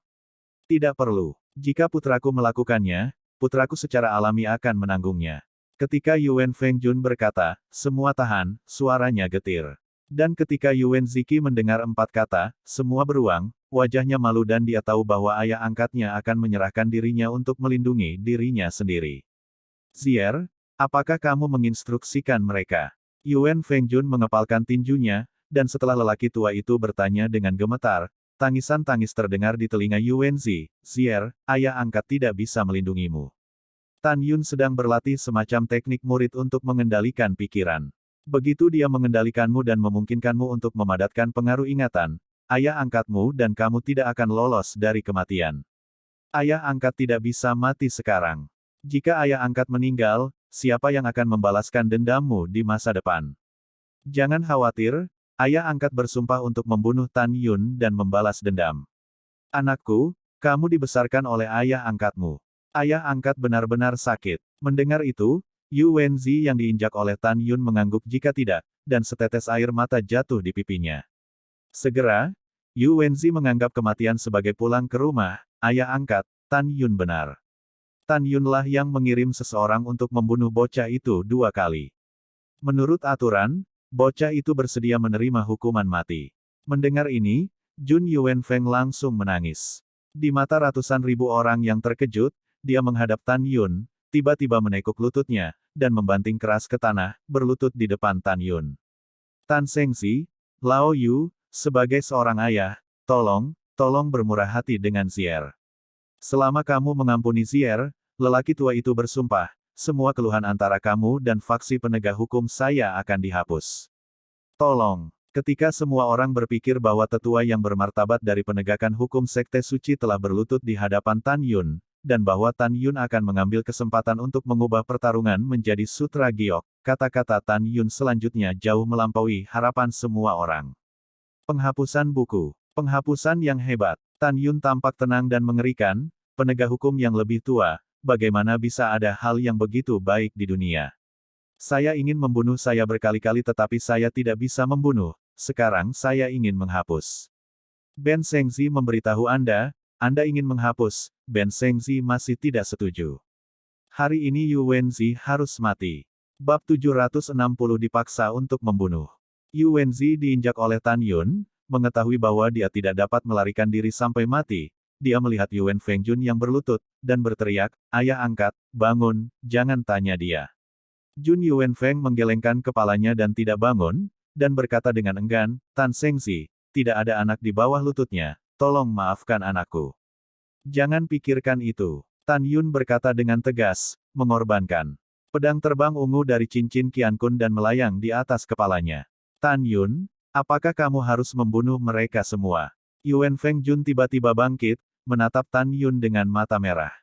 A: Tidak perlu. Jika putraku melakukannya, putraku secara alami akan menanggungnya. Ketika Yuan Fengjun berkata, semua tahan, suaranya getir. Dan ketika Yuan Ziki mendengar 4 kata, semua beruang, wajahnya malu dan dia tahu bahwa ayah angkatnya akan menyerahkan dirinya untuk melindungi dirinya sendiri. Zier, apakah kamu menginstruksikan mereka? Yuan Fengjun mengepalkan tinjunya, dan setelah lelaki tua itu bertanya dengan gemetar, tangisan-tangis terdengar di telinga Yuan Zi. Zier, ayah angkat tidak bisa melindungimu. Tan Yun sedang berlatih semacam teknik murid untuk mengendalikan pikiran. Begitu dia mengendalikanmu dan memungkinkanmu untuk memadatkan pengaruh ingatan, ayah angkatmu dan kamu tidak akan lolos dari kematian. Ayah angkat tidak bisa mati sekarang. Jika ayah angkat meninggal, siapa yang akan membalaskan dendammu di masa depan? Jangan khawatir, ayah angkat bersumpah untuk membunuh Tan Yun dan membalas dendam. Anakku, kamu dibesarkan oleh ayah angkatmu. Ayah angkat benar-benar sakit. Mendengar itu, Yu Wenzi yang diinjak oleh Tan Yun mengangguk jika tidak, dan setetes air mata jatuh di pipinya. Segera, Yu Wenzi menganggap kematian sebagai pulang ke rumah. Ayah angkat, Tan Yun benar. Tan Yunlah yang mengirim seseorang untuk membunuh bocah itu 2 kali. Menurut aturan, bocah itu bersedia menerima hukuman mati. Mendengar ini, Jun Yuan Feng langsung menangis. Di mata ratusan ribu orang yang terkejut, dia menghadap Tan Yun, tiba-tiba menekuk lututnya, dan membanting keras ke tanah, berlutut di depan Tan Yun. Tan Sengzi, Lao Yu, sebagai seorang ayah, tolong bermurah hati dengan Zier. Selama kamu mengampuni Zier, lelaki tua itu bersumpah, semua keluhan antara kamu dan faksi penegak hukum saya akan dihapus. Tolong. Ketika semua orang berpikir bahwa tetua yang bermartabat dari penegakan hukum Sekte Suci telah berlutut di hadapan Tan Yun, dan bahwa Tan Yun akan mengambil kesempatan untuk mengubah pertarungan menjadi sutra giok, kata-kata Tan Yun selanjutnya jauh melampaui harapan semua orang. Penghapusan buku. Penghapusan yang hebat. Tan Yun tampak tenang dan mengerikan, penegak hukum yang lebih tua, bagaimana bisa ada hal yang begitu baik di dunia? Saya ingin membunuh saya berkali-kali tetapi saya tidak bisa membunuh, sekarang saya ingin menghapus. Ben Sengzi memberitahu Anda ingin menghapus, Ben Sengzi masih tidak setuju. Hari ini Yu Wenzi harus mati. Bab 760 dipaksa untuk membunuh. Yu Wenzi diinjak oleh Tan Yun, mengetahui bahwa dia tidak dapat melarikan diri sampai mati. Dia melihat Yuan Fengjun yang berlutut, dan berteriak, ayah angkat, bangun, jangan tanya dia. Jun Yuan Feng menggelengkan kepalanya dan tidak bangun, dan berkata dengan enggan, Tan Sengzi, tidak ada anak di bawah lututnya, tolong maafkan anakku. Jangan pikirkan itu. Tan Yun berkata dengan tegas, mengorbankan. Pedang terbang ungu dari cincin Qian Kun dan melayang di atas kepalanya. Tan Yun, apakah kamu harus membunuh mereka semua? Yuan Fengjun tiba-tiba bangkit, menatap Tan Yun dengan mata merah.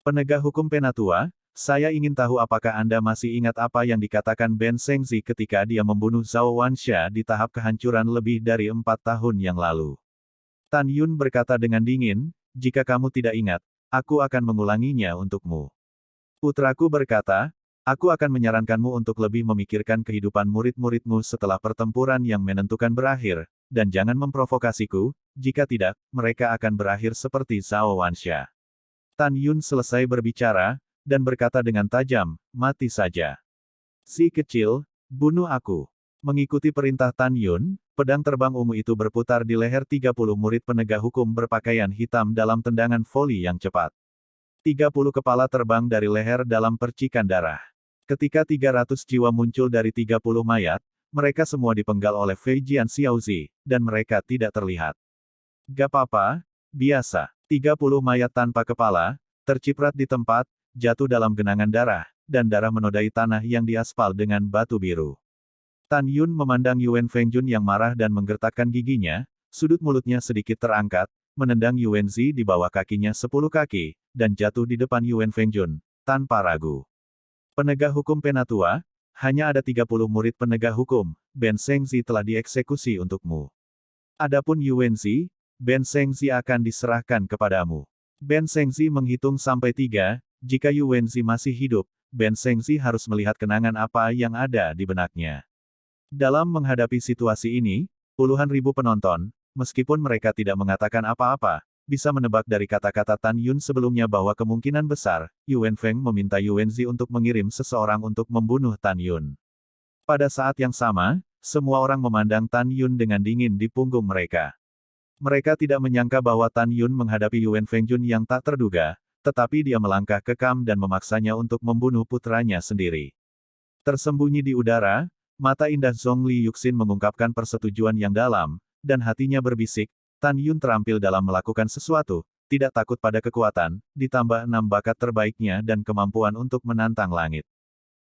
A: Penegak hukum Penatua, saya ingin tahu apakah Anda masih ingat apa yang dikatakan Ben Sengzi ketika dia membunuh Zhao Wansha di tahap kehancuran lebih dari 4 tahun yang lalu. Tan Yun berkata dengan dingin, jika kamu tidak ingat, aku akan mengulanginya untukmu. Putraku berkata, aku akan menyarankanmu untuk lebih memikirkan kehidupan murid-muridmu setelah pertempuran yang menentukan berakhir, dan jangan memprovokasiku, jika tidak, mereka akan berakhir seperti Zhao Wansha. Tan Yun selesai berbicara, dan berkata dengan tajam, mati saja. Si kecil, bunuh aku. Mengikuti perintah Tan Yun, pedang terbang ungu itu berputar di leher 30 murid penegak hukum berpakaian hitam dalam tendangan voli yang cepat. 30 kepala terbang dari leher dalam percikan darah. Ketika 300 jiwa muncul dari 30 mayat, mereka semua dipenggal oleh Fei Jian Xiaozi, dan mereka tidak terlihat. Gak apa-apa, biasa. 30 mayat tanpa kepala, terciprat di tempat, jatuh dalam genangan darah, dan darah menodai tanah yang diaspal dengan batu biru. Tan Yun memandang Yuan Fengjun yang marah dan menggertakkan giginya, sudut mulutnya sedikit terangkat, menendang Yuan Zi di bawah kakinya 10 kaki, dan jatuh di depan Yuan Fengjun, tanpa ragu. Penegak hukum Penatua, hanya ada 30 murid penegak hukum, Ben Sengzi telah dieksekusi untukmu. Adapun Yuan Zi, Ben Shengzi akan diserahkan kepadamu. Ben Shengzi menghitung sampai 3, jika Yu Wenzi masih hidup, Ben Shengzi harus melihat kenangan apa yang ada di benaknya. Dalam menghadapi situasi ini, puluhan ribu penonton, meskipun mereka tidak mengatakan apa-apa, bisa menebak dari kata-kata Tan Yun sebelumnya bahwa kemungkinan besar, Yu Wenfeng meminta Yu Wenzi untuk mengirim seseorang untuk membunuh Tan Yun. Pada saat yang sama, semua orang memandang Tan Yun dengan dingin di punggung mereka. Mereka tidak menyangka bahwa Tan Yun menghadapi Yuan Fengjun yang tak terduga, tetapi dia melangkah ke Kam dan memaksanya untuk membunuh putranya sendiri. Tersembunyi di udara, mata indah Zhongli Yuxin mengungkapkan persetujuan yang dalam, dan hatinya berbisik, Tan Yun terampil dalam melakukan sesuatu, tidak takut pada kekuatan, ditambah 6 bakat terbaiknya dan kemampuan untuk menantang langit.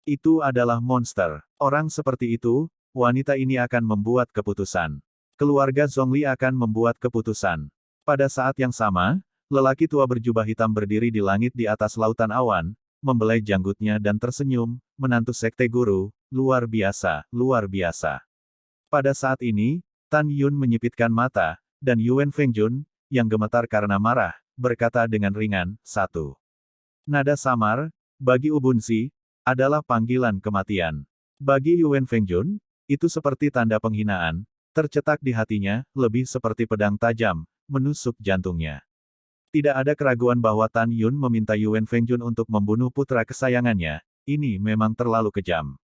A: Itu adalah monster. Orang seperti itu, wanita ini akan membuat keputusan. Keluarga Zhongli akan membuat keputusan. Pada saat yang sama, lelaki tua berjubah hitam berdiri di langit di atas lautan awan, membelai janggutnya dan tersenyum, menantu sekte guru, luar biasa, luar biasa. Pada saat ini, Tan Yun menyipitkan mata, dan Yuan Fengjun, yang gemetar karena marah, berkata dengan ringan, 1. Nada samar, bagi Ubunzi, adalah panggilan kematian. Bagi Yuan Fengjun, itu seperti tanda penghinaan, tercetak di hatinya, lebih seperti pedang tajam, menusuk jantungnya. Tidak ada keraguan bahwa Tan Yun meminta Yuan Fengjun untuk membunuh putra kesayangannya, ini memang terlalu kejam.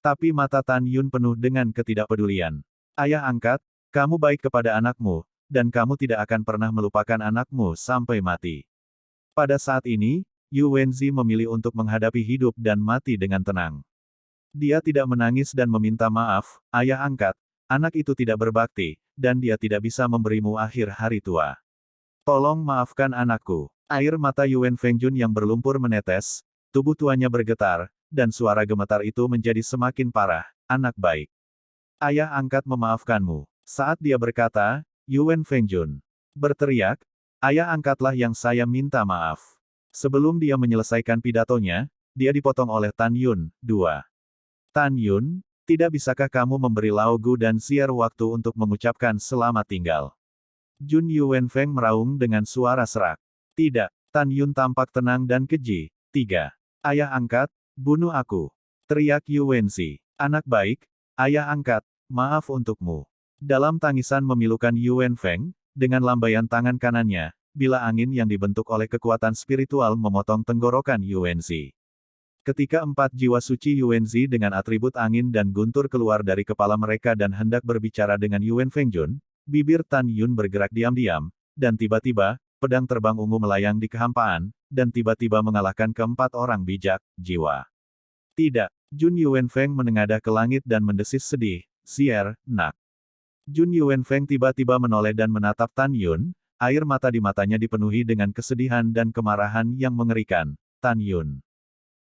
A: Tapi mata Tan Yun penuh dengan ketidakpedulian. Ayah angkat, kamu baik kepada anakmu, dan kamu tidak akan pernah melupakan anakmu sampai mati. Pada saat ini, Yu Wenzi memilih untuk menghadapi hidup dan mati dengan tenang. Dia tidak menangis dan meminta maaf, ayah angkat, anak itu tidak berbakti, dan dia tidak bisa memberimu akhir hari tua. Tolong maafkan anakku. Air mata Yuan Fengjun yang berlumpur menetes, tubuh tuanya bergetar, dan suara gemetar itu menjadi semakin parah, anak baik. Ayah angkat memaafkanmu. Saat dia berkata, Yuan Fengjun berteriak, ayah angkatlah yang saya minta maaf. Sebelum dia menyelesaikan pidatonya, dia dipotong oleh Tan Yun, 2. Tan Yun, tidak bisakah kamu memberi Lao Gu dan Xier waktu untuk mengucapkan selamat tinggal? Jun Yuanfeng meraung dengan suara serak. Tidak, Tan Yun tampak tenang dan keji. 3. Ayah angkat, bunuh aku. Teriak Yu Wenzi. Anak baik, ayah angkat, maaf untukmu. Dalam tangisan memilukan Yu Wenfeng, dengan lambaian tangan kanannya, bila angin yang dibentuk oleh kekuatan spiritual memotong tenggorokan Yu Wenzi. Ketika 4 jiwa suci Yu Wenzi dengan atribut angin dan guntur keluar dari kepala mereka dan hendak berbicara dengan Yuan Fengjun, bibir Tan Yun bergerak diam-diam, dan tiba-tiba, pedang terbang ungu melayang di kehampaan, dan tiba-tiba mengalahkan keempat orang bijak, jiwa. Tidak, Jun Yuanfeng menengadah ke langit dan mendesis sedih, Xier, nak. Jun Yuanfeng tiba-tiba menoleh dan menatap Tan Yun, air mata di matanya dipenuhi dengan kesedihan dan kemarahan yang mengerikan, Tan Yun.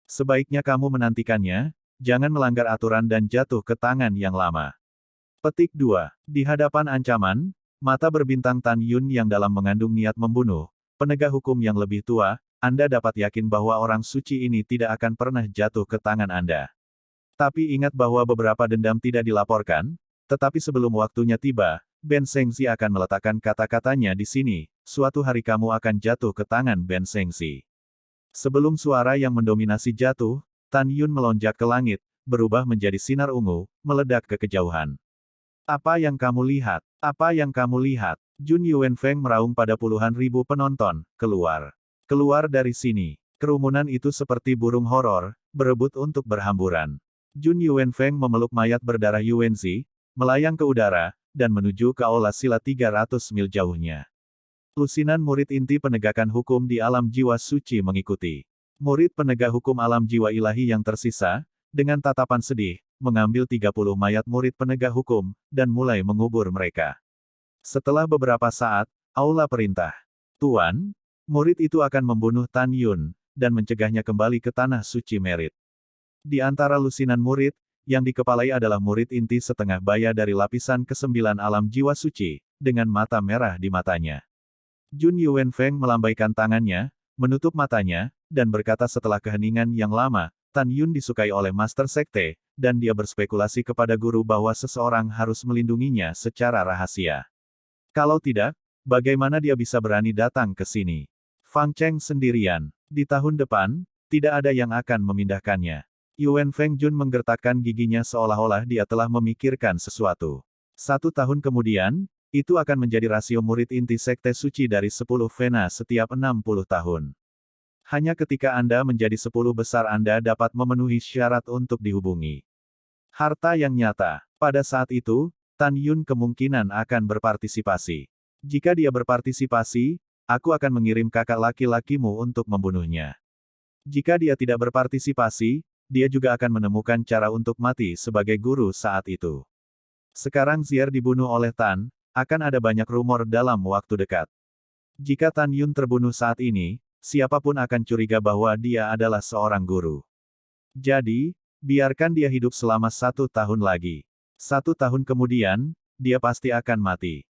A: Sebaiknya kamu menantikannya, jangan melanggar aturan dan jatuh ke tangan yang lama. Petik 2. Di hadapan ancaman, mata berbintang Tan Yun yang dalam mengandung niat membunuh, penegak hukum yang lebih tua, Anda dapat yakin bahwa orang suci ini tidak akan pernah jatuh ke tangan Anda. Tapi ingat bahwa beberapa dendam tidak dilaporkan, tetapi sebelum waktunya tiba, Ben Shengzi akan meletakkan kata-katanya di sini, suatu hari kamu akan jatuh ke tangan Ben Shengzi. Sebelum suara yang mendominasi jatuh, Tan Yun melonjak ke langit, berubah menjadi sinar ungu, meledak ke kejauhan. Apa yang kamu lihat? Apa yang kamu lihat? Jun Yuanfeng meraung pada puluhan ribu penonton, keluar. Keluar dari sini. Kerumunan itu seperti burung horor, berebut untuk berhamburan. Jun Yuanfeng memeluk mayat berdarah Yuanzi, melayang ke udara, dan menuju ke aula silat 300 mil jauhnya. Lusinan murid inti penegakan hukum di alam jiwa suci mengikuti. Murid penegak hukum alam jiwa ilahi yang tersisa, dengan tatapan sedih, mengambil 30 mayat murid penegak hukum, dan mulai mengubur mereka. Setelah beberapa saat, aula perintah. Tuan, murid itu akan membunuh Tan Yun, dan mencegahnya kembali ke tanah suci Merit. Di antara lusinan murid, yang dikepalai adalah murid inti setengah baya dari lapisan ke-9 alam jiwa suci, dengan mata merah di matanya. Jun Yuanfeng melambaikan tangannya, menutup matanya, dan berkata setelah keheningan yang lama, Tan Yun disukai oleh Master Sekte, dan dia berspekulasi kepada guru bahwa seseorang harus melindunginya secara rahasia. Kalau tidak, Bagaimana dia bisa berani datang ke sini? Fang Cheng sendirian. Di tahun depan, tidak ada yang akan memindahkannya. Yuan Fengjun menggertakkan giginya seolah-olah dia telah memikirkan sesuatu. 1 tahun kemudian, itu akan menjadi rasio murid inti Sekte Suci dari 10 Vena setiap 60 tahun. Hanya ketika Anda menjadi 10 besar Anda dapat memenuhi syarat untuk dihubungi. Harta yang nyata. Pada saat itu, Tan Yun kemungkinan akan berpartisipasi. Jika dia berpartisipasi, aku akan mengirim kakak laki-lakimu untuk membunuhnya. Jika dia tidak berpartisipasi, dia juga akan menemukan cara untuk mati sebagai guru saat itu. Sekarang Zier dibunuh oleh Tan, akan ada banyak rumor dalam waktu dekat. Jika Tan Yun terbunuh saat ini, siapapun akan curiga bahwa dia adalah seorang guru. Jadi, biarkan dia hidup selama 1 tahun lagi. 1 tahun kemudian, dia pasti akan mati.